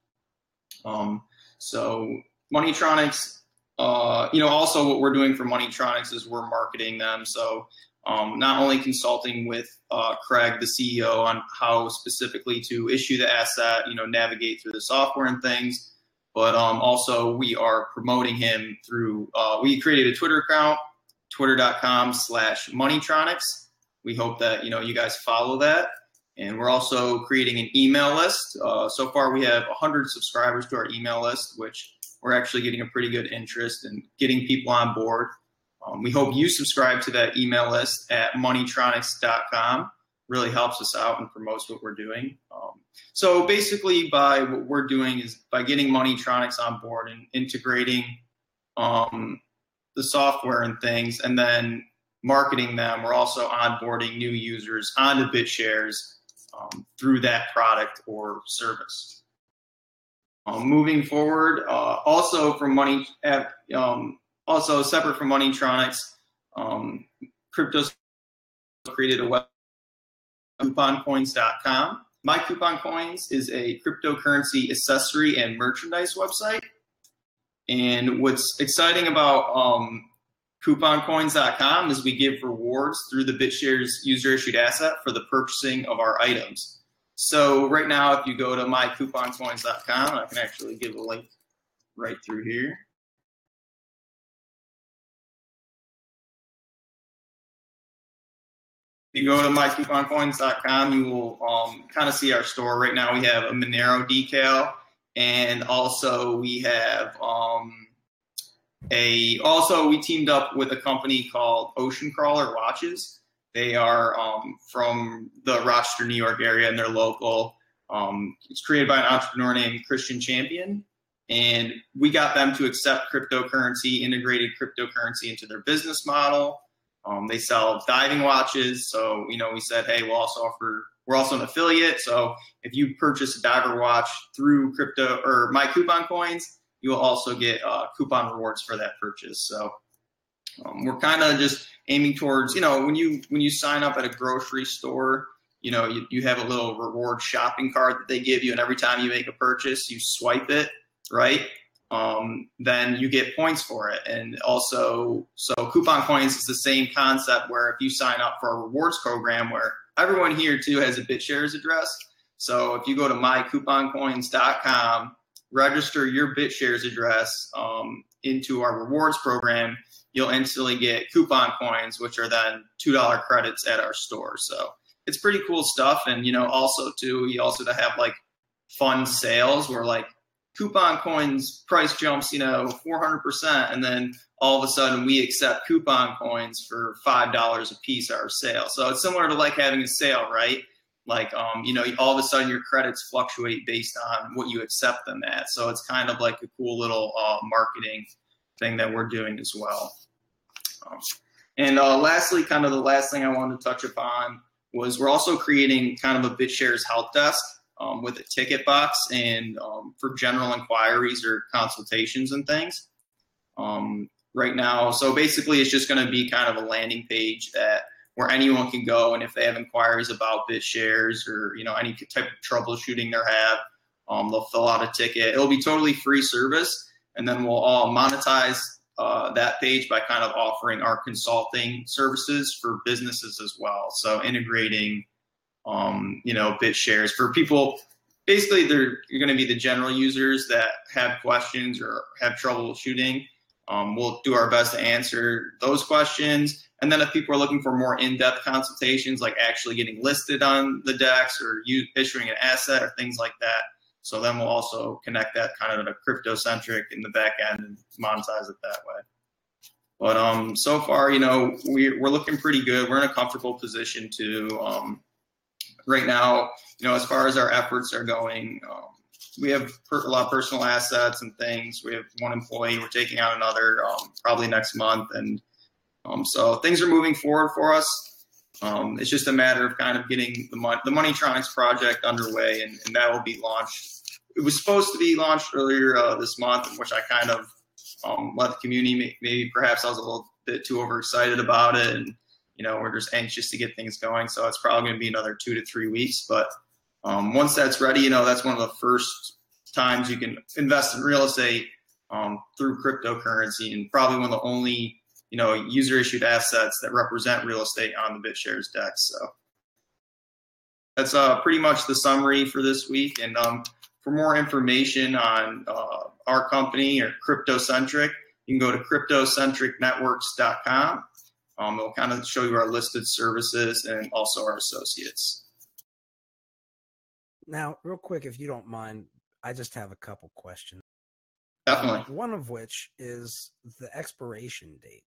Speaker 6: So Moneytronics, also what we're doing for Moneytronics is we're marketing them. So not only consulting with Craig, the CEO, on how specifically to issue the asset, navigate through the software and things, but also we are promoting him through, we created a Twitter account, twitter.com/Moneytronics. We hope that, you guys follow that. And we're also creating an email list. So far we have 100 subscribers to our email list, which we're actually getting a pretty good interest in getting people on board. We hope you subscribe to that email list at moneytronics.com. Really helps us out and promotes what we're doing. So basically by what we're doing is by getting Moneytronics on board and integrating the software and things, and then marketing them, we're also onboarding new users onto BitShares through that product or service. Moving forward, also from also separate from Moneytronics, Crypto created a web, couponcoins.com. My Coupon Coins is a cryptocurrency accessory and merchandise website. And what's exciting about couponcoins.com is we give rewards through the BitShares user-issued asset for the purchasing of our items. So right now, if you go to mycouponcoins.com, I can actually give a link right through here. If you go to mycouponcoins.com, you will kind of see our store. Right now we have a Monero decal, and also we have we teamed up with a company called Ocean Crawler Watches. They are from the Rochester, New York area, and they're local. It's created by an entrepreneur named Christian Champion, and we got them to accept cryptocurrency, integrated cryptocurrency into their business model. They sell diving watches, so we said, hey, we're also an affiliate. So if you purchase a diver watch through crypto or My Coupon Coins, you will also get coupon rewards for that purchase. So we're kind of just aiming towards, when you sign up at a grocery store, you have a little reward shopping card that they give you, and every time you make a purchase, you swipe it, right? Then you get points for it. And also, so Coupon Coins is the same concept where if you sign up for a rewards program where everyone here too has a BitShares address. So if you go to mycouponcoins.com, register your BitShares address into our rewards program, you'll instantly get coupon coins, which are then $2 credits at our store. So it's pretty cool stuff. And, also too, you also to have like fun sales where like coupon coins price jumps, 400%. And then all of a sudden we accept coupon coins for $5 a piece at our sale. So it's similar to like having a sale, right? Like, all of a sudden your credits fluctuate based on what you accept them at. So it's kind of like a cool little marketing thing that we're doing as well. And lastly, kind of the last thing I wanted to touch upon was we're also creating kind of a BitShares help desk with a ticket box and for general inquiries or consultations and things right now. So basically it's just going to be kind of a landing page where anyone can go, and if they have inquiries about BitShares or any type of troubleshooting they have, they'll fill out a ticket. It'll be totally free service, and then we'll all monetize that page by kind of offering our consulting services for businesses as well. So integrating, BitShares for people. Basically, you're going to be the general users that have questions or have troubleshooting. We'll do our best to answer those questions. And then if people are looking for more in-depth consultations, like actually getting listed on the DEX or issuing an asset or things like that, So then we'll also connect that kind of to crypto-centric in the back end and monetize it that way. But so far, we're looking pretty good. We're in a comfortable position to right now, as far as our efforts are going, we have a lot of personal assets and things. We have one employee. We're taking out another probably next month. And so things are moving forward for us. It's just a matter of kind of getting the Moneytronics project underway, and that will be launched. It was supposed to be launched earlier this month, in which I kind of let the community, maybe perhaps I was a little bit too overexcited about it. And, we're just anxious to get things going. So it's probably going to be another 2 to 3 weeks. But once that's ready, that's one of the first times you can invest in real estate through cryptocurrency, and probably one of the only, user issued assets that represent real estate on the Bitshares DEX. So that's pretty much the summary for this week. And for more information on our company or Crypto-Centric, you can go to cryptocentricnetworks.com. It'll kind of show you our listed services and also our associates.
Speaker 1: Now, real quick, if you don't mind, I just have a couple questions.
Speaker 6: Definitely.
Speaker 1: One of which is the expiration date.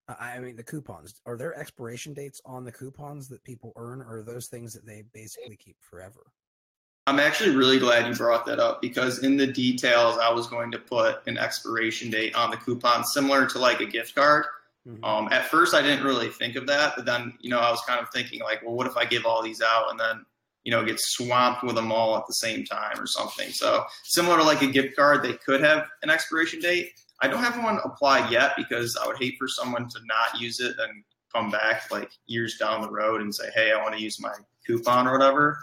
Speaker 1: I mean, the coupons. Are there expiration dates on the coupons that people earn, or are those things that they basically keep forever?
Speaker 6: I'm actually really glad you brought that up, because in the details, I was going to put an expiration date on the coupon, similar to like a gift card. Mm-hmm. At first, I didn't really think of that, but then, I was kind of thinking like, well, what if I give all these out and then, get swamped with them all at the same time or something? So similar to like a gift card, they could have an expiration date. I don't have one applied yet, because I would hate for someone to not use it and come back like years down the road and say, hey, I want to use my coupon or whatever.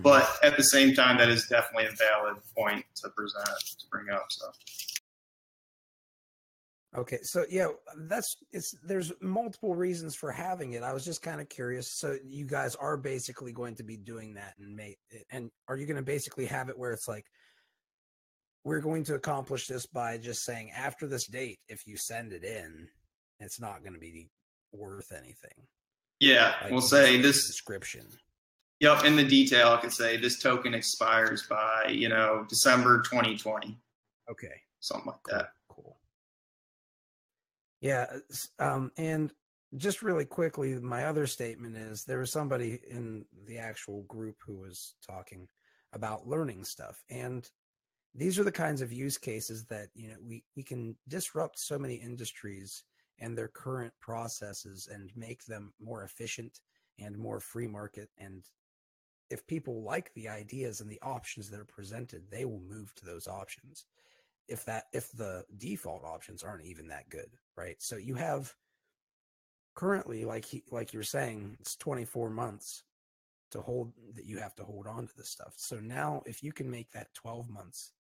Speaker 6: But at the same time, that is definitely a valid point to bring up. So.
Speaker 1: Okay, so yeah, there's multiple reasons for having it. I was just kind of curious. So you guys are basically going to be doing that, and are you going to basically have it where it's like, we're going to accomplish this by just saying after this date, if you send it in, it's not going to be worth anything.
Speaker 6: Yeah,
Speaker 1: like
Speaker 6: we'll say this
Speaker 1: description.
Speaker 6: Yep, in the detail, I could say this token expires by December 2020.
Speaker 1: Okay,
Speaker 6: something like that.
Speaker 1: Cool. Yeah, and just really quickly, my other statement is there was somebody in the actual group who was talking about learning stuff, and these are the kinds of use cases that we can disrupt so many industries and their current processes and make them more efficient and more free market. And if people like the ideas and the options that are presented, they will move to those options. If the default options aren't even that good, right? So you have currently, like you're saying, it's 24 months that you have to hold on to this stuff. So now if you can make that 12 months,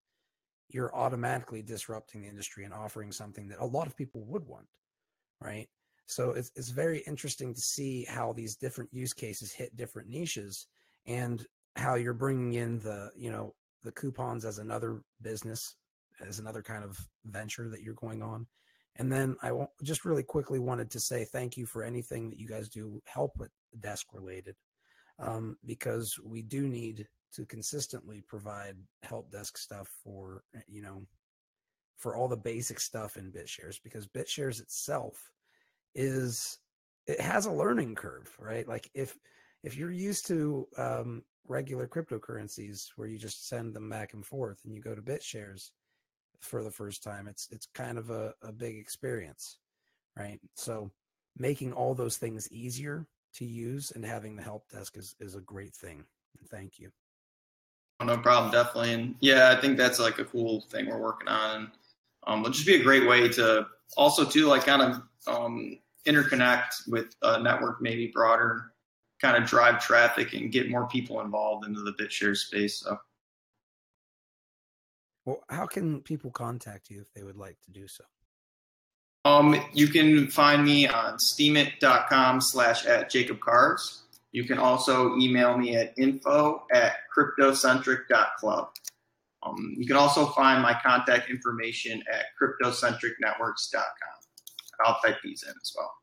Speaker 1: you're automatically disrupting the industry and offering something that a lot of people would want, right? So it's very interesting to see how these different use cases hit different niches, and how you're bringing in the coupons as another business, as another kind of venture that you're going on. And then I just really quickly wanted to say thank you for anything that you guys do help with desk related, because we do need to consistently provide help desk stuff for all the basic stuff in Bitshares, because Bitshares itself it has a learning curve, right? Like if you're used to regular cryptocurrencies where you just send them back and forth, and you go to Bitshares for the first time, it's kind of a big experience, right? So making all those things easier to use and having the help desk is a great thing. Thank you.
Speaker 6: Oh, no problem, definitely. And yeah, I think that's like a cool thing we're working on. It'll just be a great way to also too, like kind of interconnect with a network, maybe broader, kind of drive traffic and get more people involved into the Bitshares space. So.
Speaker 1: Well, how can people contact you if they would like to do so?
Speaker 6: You can find me on steemit.com/@jacobcards. You can also email me at info@cryptocentric.club. You can also find my contact information at cryptocentricnetworks.com. I'll type these in as well.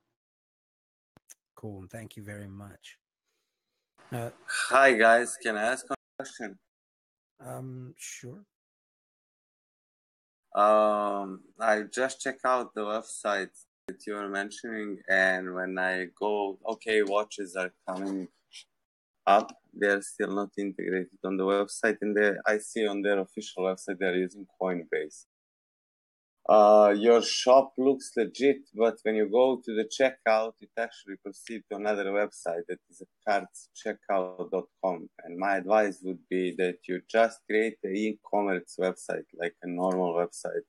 Speaker 1: Cool, and thank you very much.
Speaker 7: Hi guys, can I ask a question?
Speaker 1: Sure.
Speaker 7: I just check out the website that you were mentioning, and when I go, okay, watches are coming up. They're still not integrated on the website, and I see on their official website they're using Coinbase. Your shop looks legit, but when you go to the checkout, it actually proceeds to another website that is cartscheckout.com. And my advice would be that you just create an e-commerce website, like a normal website,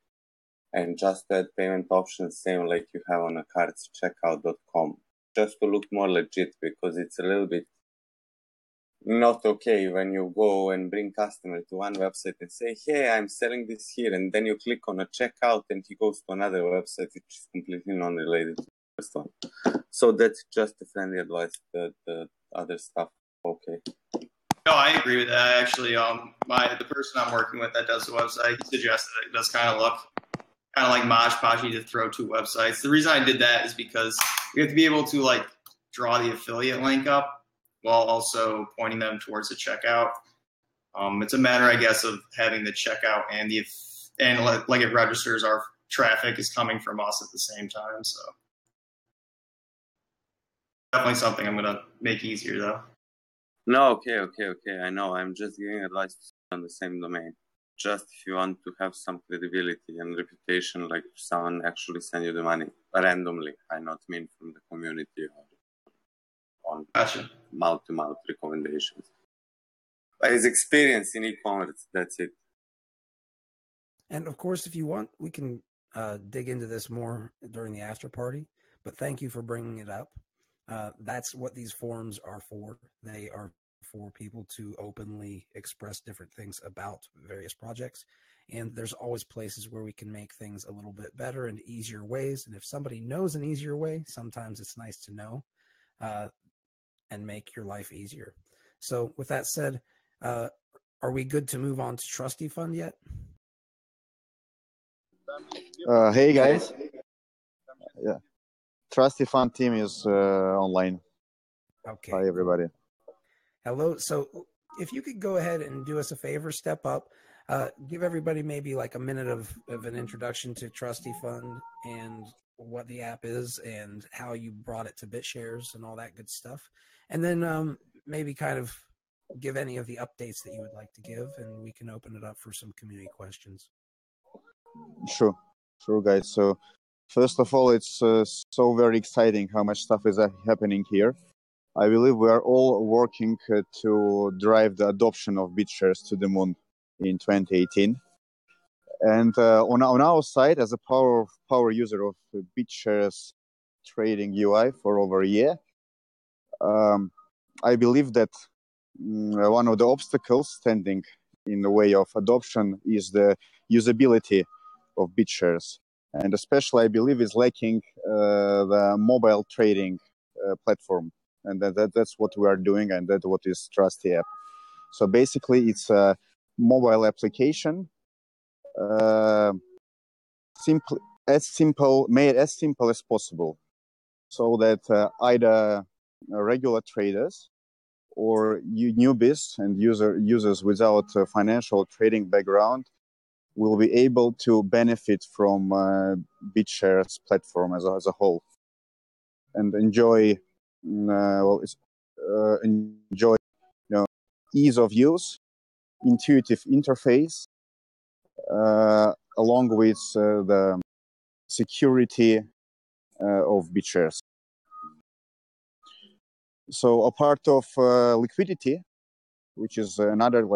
Speaker 7: and just add payment options, same like you have on a cartscheckout.com, just to look more legit, because it's a little bit not okay when you go and bring customer to one website and say, hey, I'm selling this here, and then you click on a checkout and he goes to another website which is completely non-related to the first one. So that's just a friendly advice. The other stuff, okay.
Speaker 6: No, I agree with that. Actually, the person I'm working with that does the website, he suggested it does kind of look kind of like Mosh Podgy to throw two websites. The reason I did that is because we have to be able to like draw the affiliate link up while also pointing them towards the checkout. It's a matter, I guess, of having the checkout and like it registers our traffic is coming from us at the same time. So definitely something I'm gonna make easier though.
Speaker 7: No, okay. I know. I'm just giving advice on the same domain. Just if you want to have some credibility and reputation, like someone actually send you the money randomly. I not mean from the community or on mouth-to-mouth recommendations. But his experience in e-commerce, that's it.
Speaker 1: And of course, if you want, we can dig into this more during the after party. But thank you for bringing it up. That's what these forums are for. They are for people to openly express different things about various projects. And there's always places where we can make things a little bit better and easier ways. And if somebody knows an easier way, sometimes it's nice to know and make your life easier. So with that said, are we good to move on to Trusty Fund yet?
Speaker 8: Hey guys. Yeah. Trusty Fund team is online.
Speaker 1: Okay.
Speaker 8: Hi everybody.
Speaker 1: Hello. So if you could go ahead and do us a favor, step up, give everybody maybe like a minute of an introduction to Trusty Fund and what the app is and how you brought it to BitShares and all that good stuff. And then maybe kind of give any of the updates that you would like to give, and we can open it up for some community questions.
Speaker 8: Sure guys. So first of all, it's so very exciting how much stuff is happening here. I believe we are all working to drive the adoption of BitShares to the moon in 2018. And on our side, as a power user of BitShares trading UI for over a year, I believe that one of the obstacles standing in the way of adoption is the usability of BitShares. And especially, I believe, is lacking the mobile trading platform. And that's what we are doing, and that's what is Trusty App. So basically, it's a mobile application, made as simple as possible, so that either regular traders or newbies and users without a financial trading background will be able to benefit from BitShares platform as a whole and enjoy ease of use, intuitive interface, along with the security of BitShares. So a part of liquidity, which is another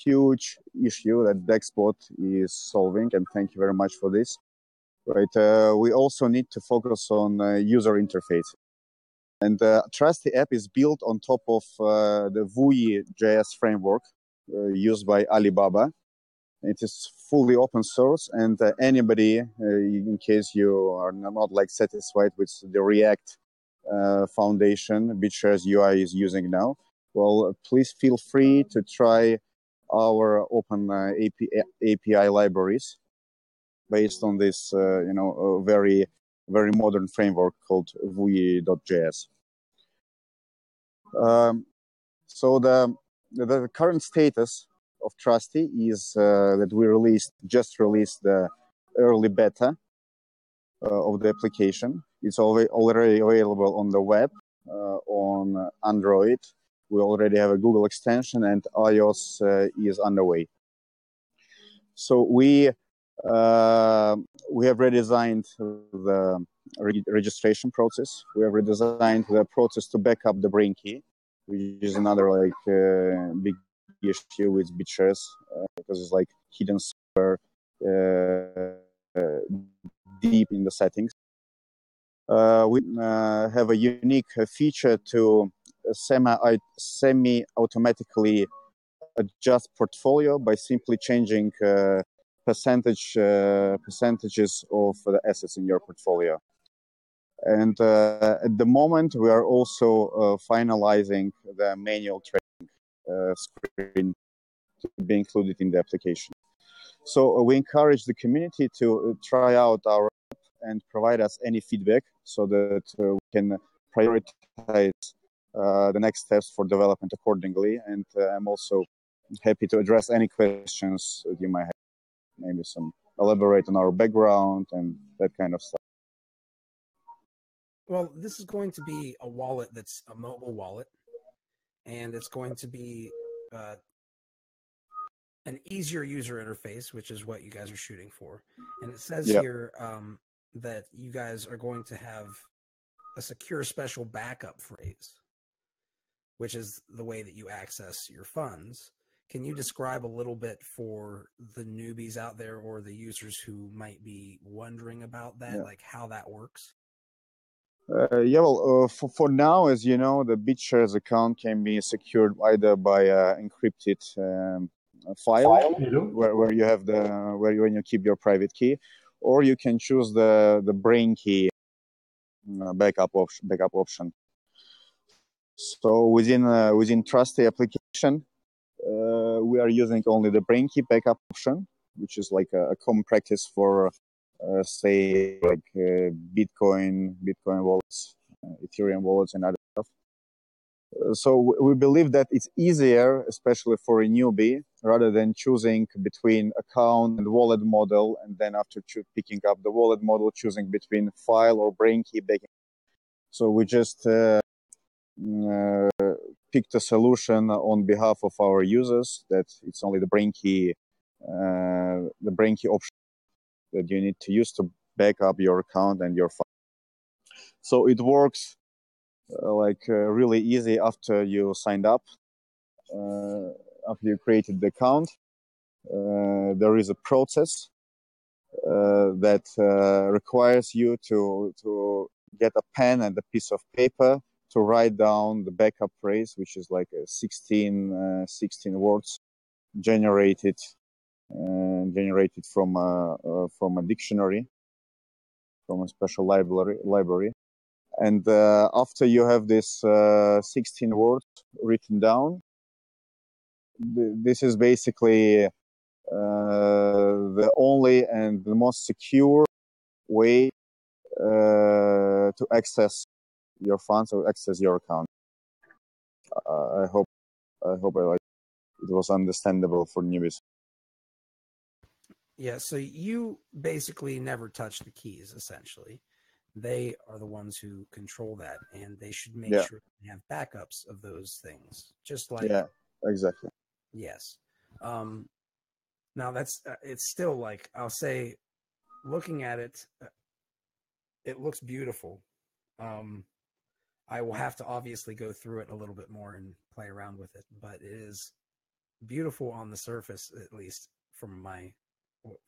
Speaker 8: huge issue that DEXBot is solving, and thank you very much for this. Right, we also need to focus on user interface. And Trusty App is built on top of the Vui.js framework used by Alibaba. It is fully open source, and anybody, in case you are not satisfied with the React foundation BitShares UI is using now, well, please feel free to try our open API libraries based on this, very, very modern framework called Vui.js. So the current status of Trusty is that we just released the early beta of the application. It's already available on the web, on Android. We already have a Google extension, and iOS is underway. So we have redesigned the registration process. We have redesigned the process to back up the brain key, which is another big issue with Bitshares because it's like hidden somewhere deep in the settings. We have a unique feature to semi-automatically adjust portfolio by simply changing percentages of the assets in your portfolio. And at the moment, we are also finalizing the manual trading screen to be included in the application. So we encourage the community to try out our app and provide us any feedback so that we can prioritize the next steps for development accordingly. And I'm also happy to address any questions that you might have, maybe elaborate on our background and that kind of stuff.
Speaker 1: Well, this is going to be a wallet that's a mobile wallet, and it's going to be an easier user interface, which is what you guys are shooting for. And it says here that you guys are going to have a secure special backup phrase, which is the way that you access your funds. Can you describe a little bit for the newbies out there or the users who might be wondering about that, like how that works?
Speaker 8: For now, as you know, the BitShares account can be secured either by encrypted file where you have when you keep your private key, or you can choose the brain key backup option. So within Trusty application, we are using only the brain key backup option, which is like a common practice for say like Bitcoin wallets, Ethereum wallets, and other stuff. So we believe that it's easier, especially for a newbie, rather than choosing between account and wallet model, and then after picking up the wallet model, choosing between file or brain key backup. So we just picked a solution on behalf of our users that it's only the brain key option that you need to use to back up your account and your file. So it works really easy after you signed up, after you created the account. There is a process that requires you to get a pen and a piece of paper to write down the backup phrase, which is like 16 words generated from a dictionary, from a special library. And after you have this 16 words written down, this is basically the only and the most secure way to access your funds or access your account. I hope it was understandable for newbies.
Speaker 1: Yeah, so you basically never touch the keys, essentially. They are the ones who control that, and they should make sure they have backups of those things, just like...
Speaker 8: Yeah, exactly.
Speaker 1: Yes. Now, it's still like, I'll say, looking at it, it looks beautiful. I will have to obviously go through it a little bit more and play around with it, but it is beautiful on the surface, at least from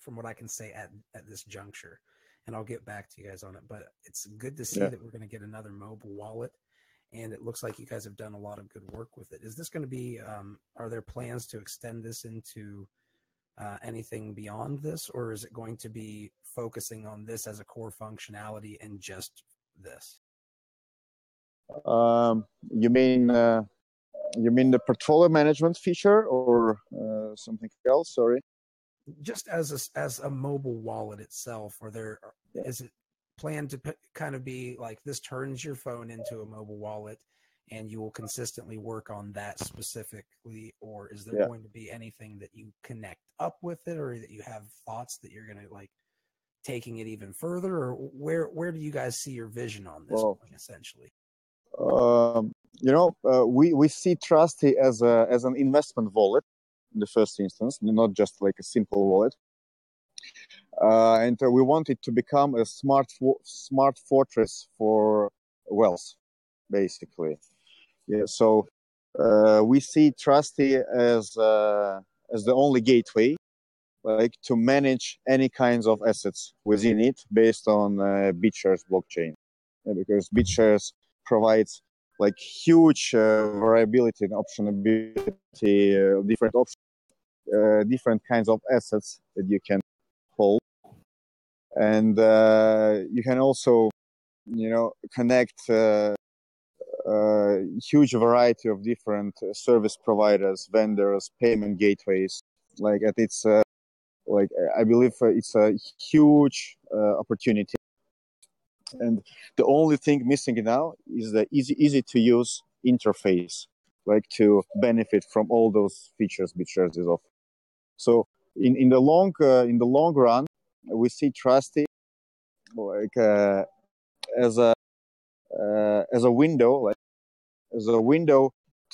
Speaker 1: what I can say at this juncture. And I'll get back to you guys on it, but it's good to see that we're going to get another mobile wallet, and it looks like you guys have done a lot of good work with it. Is this going to be, are there plans to extend this into anything beyond this, or is it going to be focusing on this as a core functionality and just this?
Speaker 8: You mean the portfolio management feature or something else? Sorry.
Speaker 1: Just as a mobile wallet itself, is it planned to kind of be like this turns your phone into a mobile wallet, and you will consistently work on that specifically, or is there
Speaker 8: Yeah.
Speaker 1: going to be anything that you connect up with it, or that you have thoughts that you're going to like taking it even further, or where do you guys see your vision on this
Speaker 8: Well,
Speaker 1: going essentially?
Speaker 8: We see Trusty as an investment wallet in the first instance, not just like a simple wallet. And we want it to become a smart fortress for wealth, basically. Yeah. So we see Trusty as the only gateway, like to manage any kinds of assets within it based on Bitshares blockchain, because Bitshares provides like huge variability and optionability, different options, different kinds of assets that you can hold, and you can also, connect huge variety of different service providers, vendors, payment gateways. Like at its, I believe it's a huge opportunity. And the only thing missing now is the easy to use interface, like to benefit from all those features Bitshares is offering. So in the long run, we see Trusty like as a window,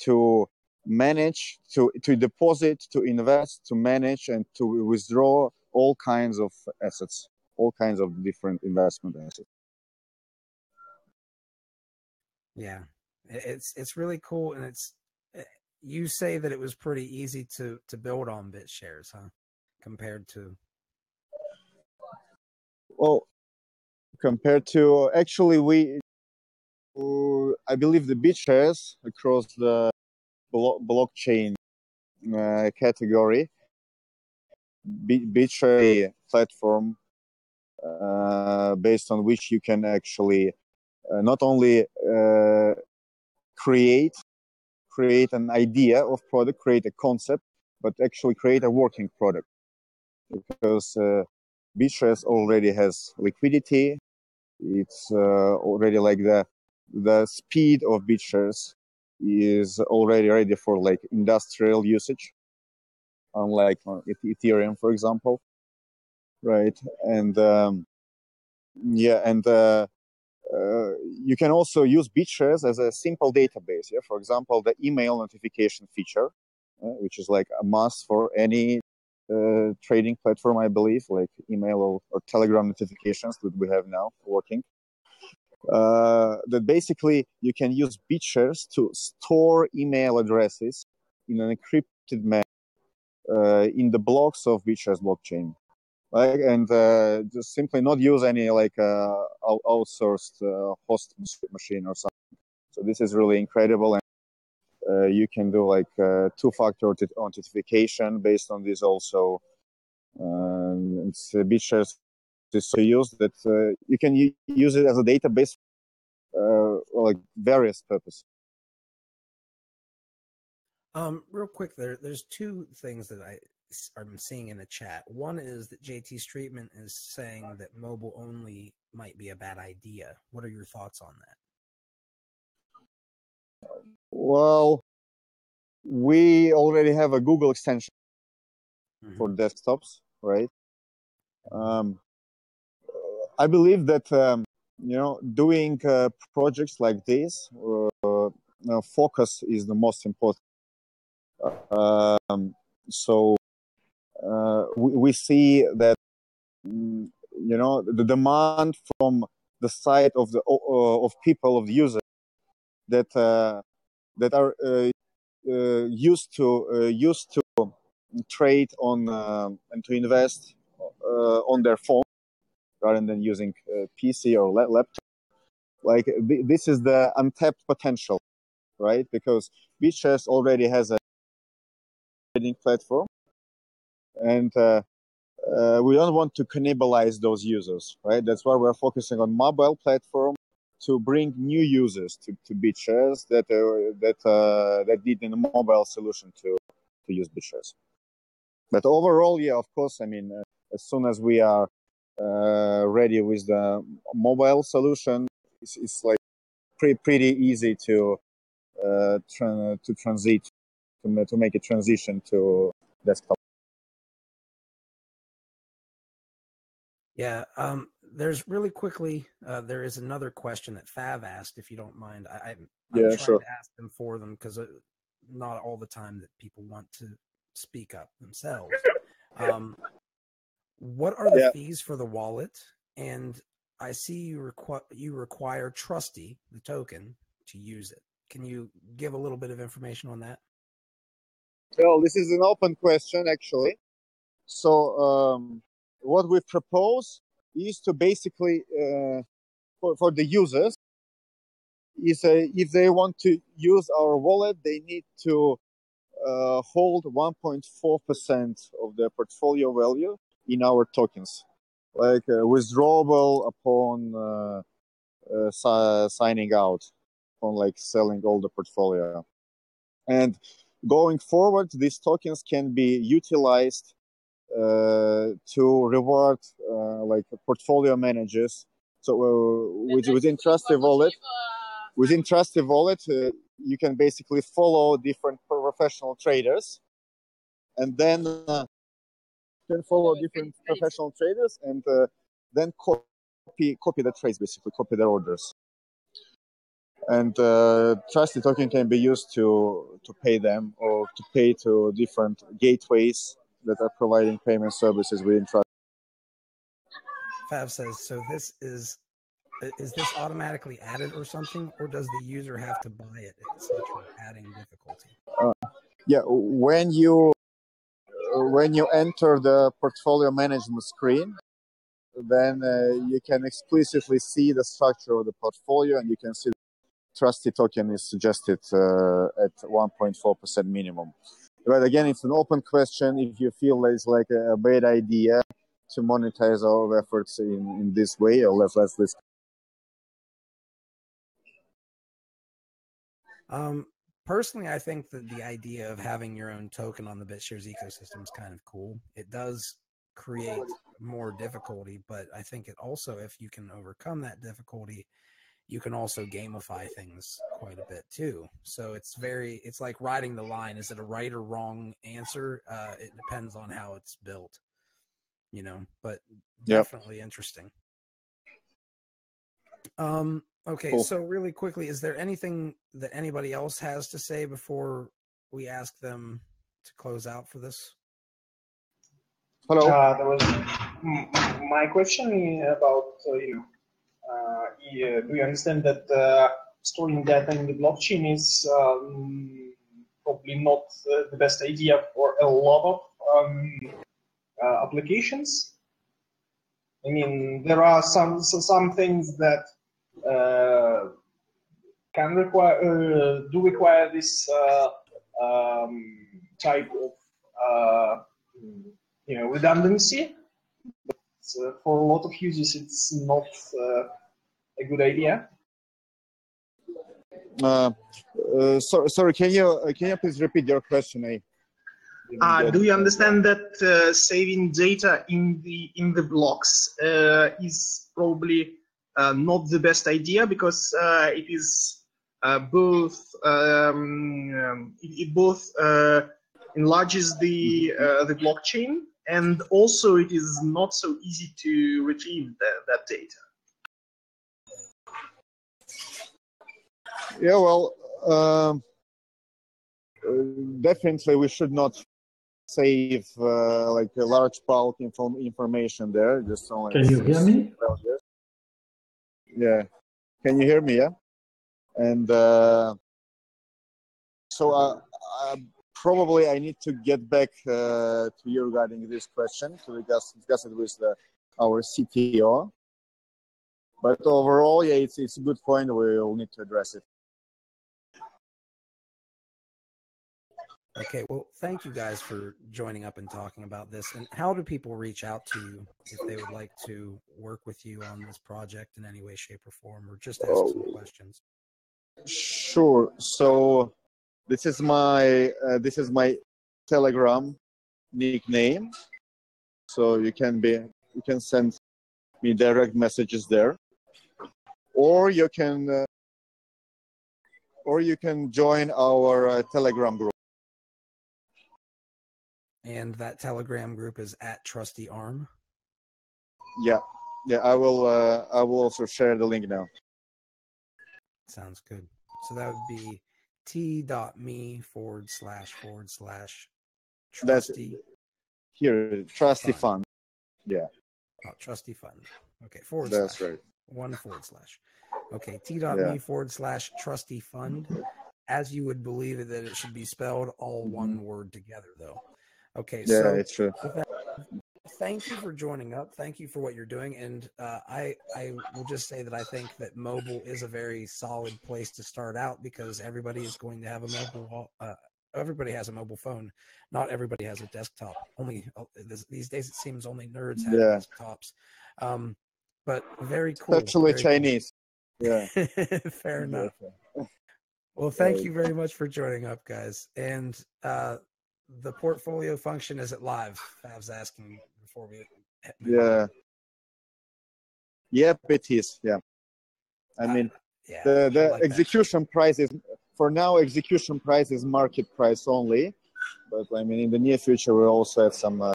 Speaker 8: to manage, to deposit, to invest, to manage, and to withdraw all kinds of assets, all kinds of different investment assets.
Speaker 1: Yeah, it's really cool, and you say that it was pretty easy to build on Bitshares, huh? Compared to,
Speaker 8: well, compared to actually I believe the Bitshares across the blockchain category, Bitshares platform based on which you can actually not only create an idea of product, create a concept, but actually create a working product. Because Bitshares already has liquidity. It's already like the speed of Bitshares is already ready for like industrial usage, unlike Ethereum, for example, right? And you can also use Bitshares as a simple database. Yeah, for example, the email notification feature, which is like a must for any trading platform, I believe, like email or Telegram notifications that we have now working. That basically you can use Bitshares to store email addresses in an encrypted manner in the blocks of Bitshares blockchain. Like, and just simply not use any like outsourced host machine or something. So this is really incredible, and you can do like two-factor authentication based on this also. It's Bitshares is so used that you can use it as a database, like various purposes.
Speaker 1: real quick, there's two things that I'm seeing in the chat. One is that JT Streetman is saying that mobile only might be a bad idea. What are your thoughts on that?
Speaker 8: Well, we already have a Google extension for desktops, right? I believe that doing projects like this, focus is the most important. So we see that the demand from the side of the of people, of the users that are used to trade on and to invest on their phone rather than using PC or laptop. Like this is the untapped potential, right? Because Bitshares already has a trading platform, and we don't want to cannibalize those users, right? That's why we're focusing on mobile platform to bring new users to Bitshares that need a mobile solution to use Bitshares. But overall, yeah, of course, I mean, as soon as we are ready with the mobile solution, it's like pretty easy to to make a transition to desktop.
Speaker 1: Yeah, there's really quickly, there is another question that Fav asked, if you don't mind. I'm trying
Speaker 8: Sure.
Speaker 1: to ask them for them because not all the time that people want to speak up themselves. What are the fees for the wallet? And I see you require Trusty, the token, to use it. Can you give a little bit of information on that?
Speaker 8: Well, this is an open question, actually. So what we propose is to basically, for the users, is if they want to use our wallet, they need to hold 1.4% of their portfolio value in our tokens, like withdrawable upon signing out, on like selling all the portfolio. And going forward, these tokens can be utilized to reward like portfolio managers. So within Trusty Wallet, you can basically follow different professional traders, and then then copy the trades, basically copy their orders. And Trusty token can be used to pay them or to pay to different gateways that are providing payment services within Trusty.
Speaker 1: Fav says, so this is this automatically added or something, or does the user have to buy it, etc., adding difficulty?
Speaker 8: When you enter the portfolio management screen, then you can explicitly see the structure of the portfolio, and you can see Trusty token is suggested at 1.4% minimum. But again, it's an open question. If you feel it's like a bad idea to monetize our efforts in this way, or let's this.
Speaker 1: Personally, I think that the idea of having your own token on the BitShares ecosystem is kind of cool. It does create more difficulty, but I think it also, if you can overcome that difficulty, you can also gamify things quite a bit too. So it's like riding the line. Is it a right or wrong answer? It depends on how it's built, but definitely interesting. Okay, cool. So really quickly, is there anything that anybody else has to say before we ask them to close out for this?
Speaker 5: Hello. There was my question about do you understand that storing data in the blockchain is probably not the best idea for a lot of applications? I mean, there are some things that can require this type of redundancy. But for a lot of users, it's not a good idea.
Speaker 8: Sorry, can you please repeat your question?
Speaker 5: Do you understand that saving data in the blocks is probably not the best idea, because it is both enlarges the blockchain, and also it is not so easy to retrieve that data.
Speaker 8: Yeah, well, definitely we should not save like a large bulk information there. Just only.
Speaker 9: Can you hear me?
Speaker 8: Yeah. Can you hear me? Yeah. And so probably I need to get back to you regarding this question to discuss it with our CTO. But overall, yeah, it's a good point. We'll need to address it.
Speaker 1: Okay, well, thank you guys for joining up and talking about this. And how do people reach out to you if they would like to work with you on this project in any way, shape, or form, or just ask some questions?
Speaker 8: Sure. So this is my Telegram nickname. So you can send me direct messages there, or you can or you can join our Telegram group.
Speaker 1: And that Telegram group is at Trusty Arm.
Speaker 8: Yeah. I will also share the link now.
Speaker 1: Sounds good. So that would be t.me// Trusty.
Speaker 8: Here, Trusty Fund. Yeah.
Speaker 1: Oh, Trusty Fund. Okay, /
Speaker 8: That's right.
Speaker 1: 1 / Okay, t.me / Trusty Fund. As you would believe that it should be spelled all one word together, though. Okay,
Speaker 8: Yeah,
Speaker 1: so
Speaker 8: it's true.
Speaker 1: with that, thank you for joining up. Thank you for what you're doing. And I will just say that I think that mobile is a very solid place to start out because everybody is going to have a mobile. Everybody has a mobile phone. Not everybody has a desktop. Only these days it seems only nerds have desktops. But very cool.
Speaker 8: Especially
Speaker 1: very
Speaker 8: Chinese.
Speaker 1: Cool.
Speaker 8: Yeah.
Speaker 1: Fair enough. Well, thank you very much for joining up, guys. And the portfolio function, is it live? I was asking before we move on.
Speaker 8: Yep, it is. Yeah. I mean, the
Speaker 1: like
Speaker 8: execution price is, for now, execution price is market price only. But I mean, in the near future, we also have some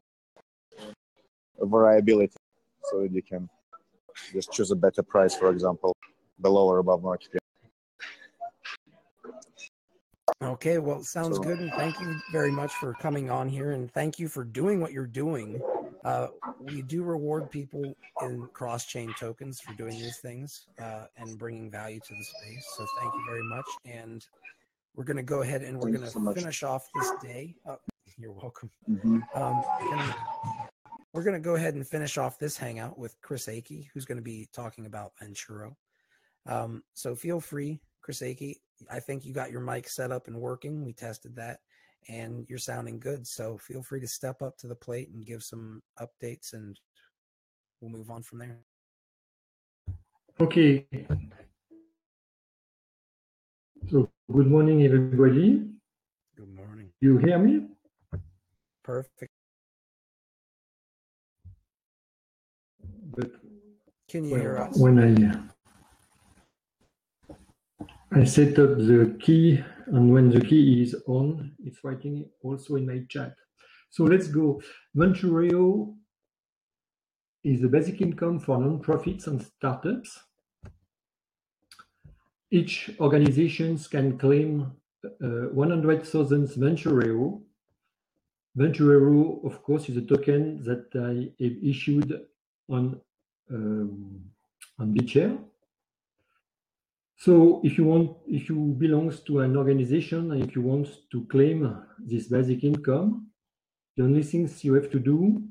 Speaker 8: variability. So you can just choose a better price, for example, below or above market. Yeah.
Speaker 1: Okay, well, sounds good. And thank you very much for coming on here. And thank you for doing what you're doing. We do reward people in cross-chain tokens for doing these things and bringing value to the space. So thank you very much. And we're going to go ahead and we're going to finish off this day. Oh, you're welcome. We're going to go ahead and finish off this hangout with Chris Akey, who's going to be talking about Ventureo. So feel free, Chris Akey. I think you got your mic set up and working. We tested that, and you're sounding good. So feel free to step up to the plate and give some updates, and we'll move on from there.
Speaker 9: Okay. So good morning, everybody.
Speaker 1: Good morning.
Speaker 9: You hear me?
Speaker 1: Perfect.
Speaker 9: But
Speaker 1: can you hear us?
Speaker 9: When I set up the key, and when the key is on, it's writing also in my chat. So let's go. Ventureo is the basic income for nonprofits and startups. Each organization can claim 100,000 Ventureo. Ventureo, of course, is a token that I have issued on Bitshares. So if you belong to an organization and if you want to claim this basic income, the only things you have to do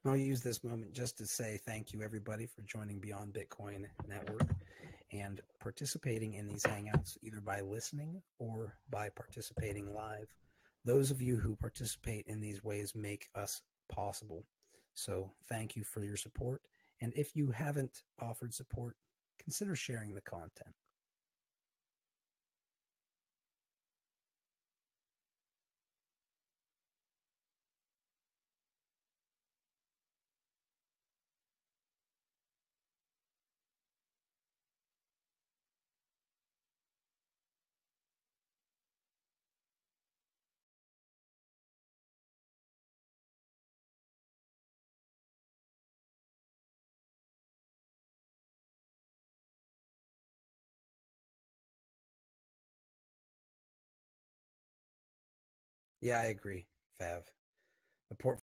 Speaker 1: I'll use this moment just to say thank you, everybody, for joining Beyond Bitcoin Network and participating in these hangouts, either by listening or by participating live. Those of you who participate in these ways make us possible. So thank you for your support. And if you haven't offered support, consider sharing the content. Yeah, I agree, Fav. The port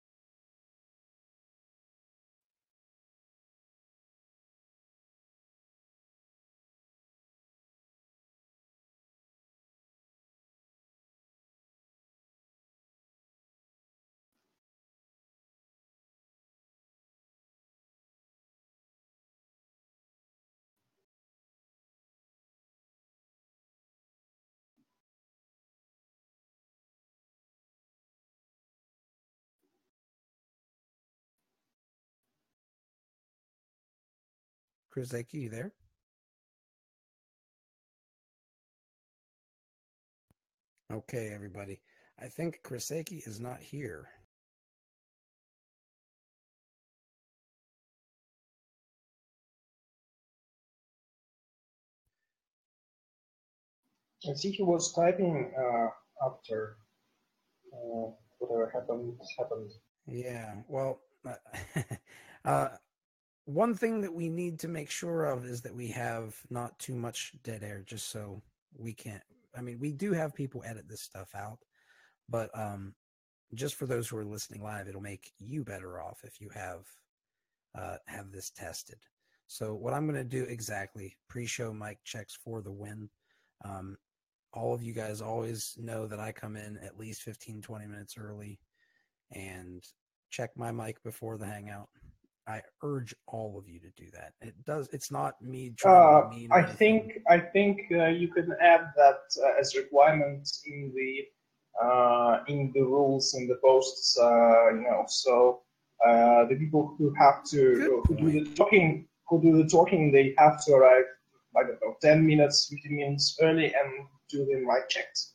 Speaker 1: Kraseki, you there? Okay, everybody. I think Kraseki is not here.
Speaker 5: I see he was typing after whatever happened.
Speaker 1: Yeah, well, one thing that we need to make sure of is that we have not too much dead air, just so we can't. I mean, we do have people edit this stuff out, but just for those who are listening live, it'll make you better off if you have this tested. So what I'm going to do exactly, pre-show mic checks for the win. All of you guys always know that I come in at least 15, 20 minutes early and check my mic before the Hangout. I urge all of you to do that. It's not me trying to be mean.
Speaker 5: I think you can add that as requirement in the rules in the posts. So the people who have to who do the talking, they have to arrive, I don't know, 10 minutes, 15 minutes early and do the mic checks.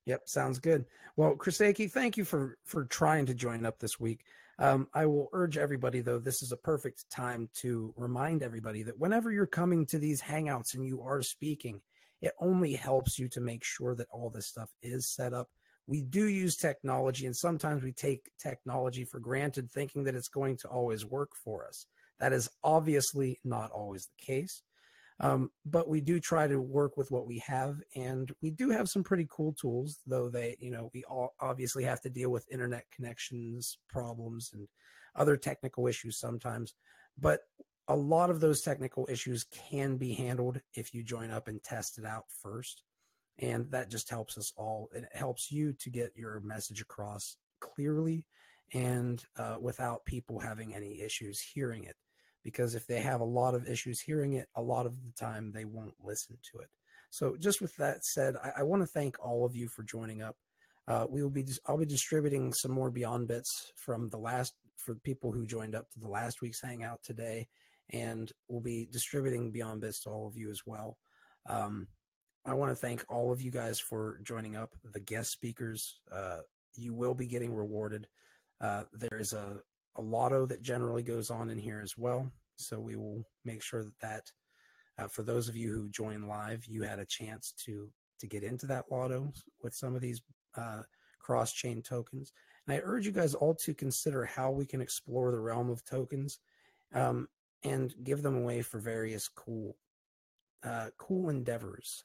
Speaker 1: Yep, sounds good. Well, Kraseki, thank you for trying to join up this week. I will urge everybody, though, this is a perfect time to remind everybody that whenever you're coming to these Hangouts and you are speaking, it only helps you to make sure that all this stuff is set up. We do use technology, and sometimes we take technology for granted, thinking that it's going to always work for us. That is obviously not always the case. But we do try to work with what we have, and we do have some pretty cool tools, though we all obviously have to deal with internet connections problems and other technical issues sometimes. But a lot of those technical issues can be handled if you join up and test it out first. And that just helps us all. It helps you to get your message across clearly and without people having any issues hearing it. Because if they have a lot of issues hearing it, a lot of the time they won't listen to it. So just with that said, I want to thank all of you for joining up. I'll be distributing some more Beyond Bits for people who joined up to the last week's Hangout today, and we'll be distributing Beyond Bits to all of you as well. I want to thank all of you guys for joining up. The guest speakers, you will be getting rewarded. There is a lotto that generally goes on in here as well. So we will make sure that for those of you who join live, you had a chance to get into that lotto with some of these cross-chain tokens. And I urge you guys all to consider how we can explore the realm of tokens and give them away for various cool endeavors,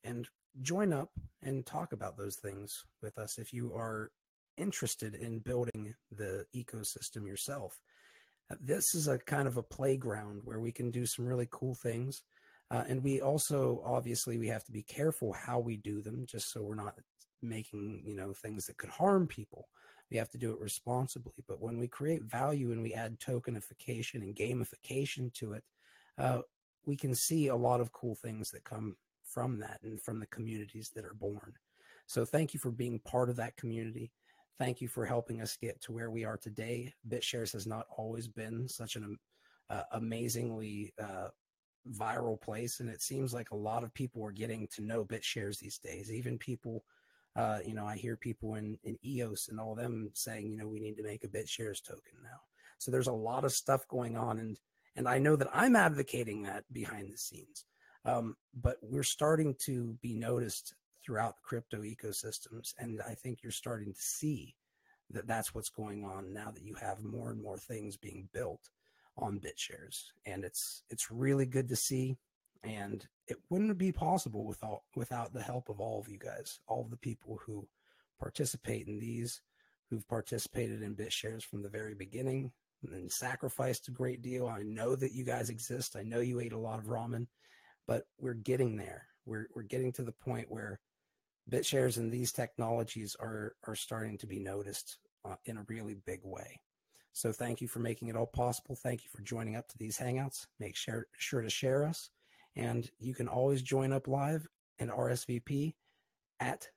Speaker 1: and join up and talk about those things with us if you are interested in building the ecosystem yourself. This is a kind of a playground where we can do some really cool things. And we also, obviously, we have to be careful how we do them, just so we're not making, things that could harm people. We have to do it responsibly. But when we create value and we add tokenification and gamification to it, we can see a lot of cool things that come from that and from the communities that are born. So thank you for being part of that community. Thank you for helping us get to where we are today. BitShares has not always been such an amazingly viral place, and it seems like a lot of people are getting to know BitShares these days. Even people, I hear people in EOS and all them saying, we need to make a BitShares token now. So there's a lot of stuff going on, and I know that I'm advocating that behind the scenes. But we're starting to be noticed throughout the crypto ecosystems. And I think you're starting to see that that's what's going on now that you have more and more things being built on BitShares. And it's really good to see. And it wouldn't be possible without the help of all of you guys, all of the people who participate in these, who've participated in BitShares from the very beginning and sacrificed a great deal. I know that you guys exist. I know you ate a lot of ramen, but we're getting there. We're getting to the point where BitShares and these technologies are starting to be noticed in a really big way. So thank you for making it all possible. Thank you for joining up to these Hangouts. Make sure to share us. And you can always join up live and RSVP at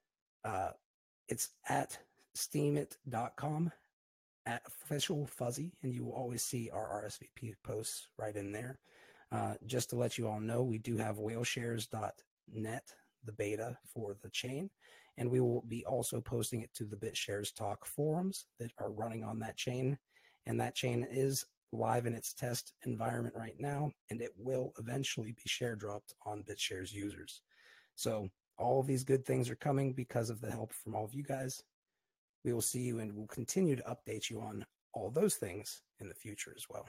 Speaker 1: steemit.com @official fuzzy, and you will always see our RSVP posts right in there. Just to let you all know, we do have whaleshares.net, the beta for the chain, and we will be also posting it to the BitsharesTalk Forums that are running on that chain, and that chain is live in its test environment right now, and it will eventually be share dropped on BitShares users. So all of these good things are coming because of the help from all of you guys. We will see you, and we'll continue to update you on all those things in the future as well.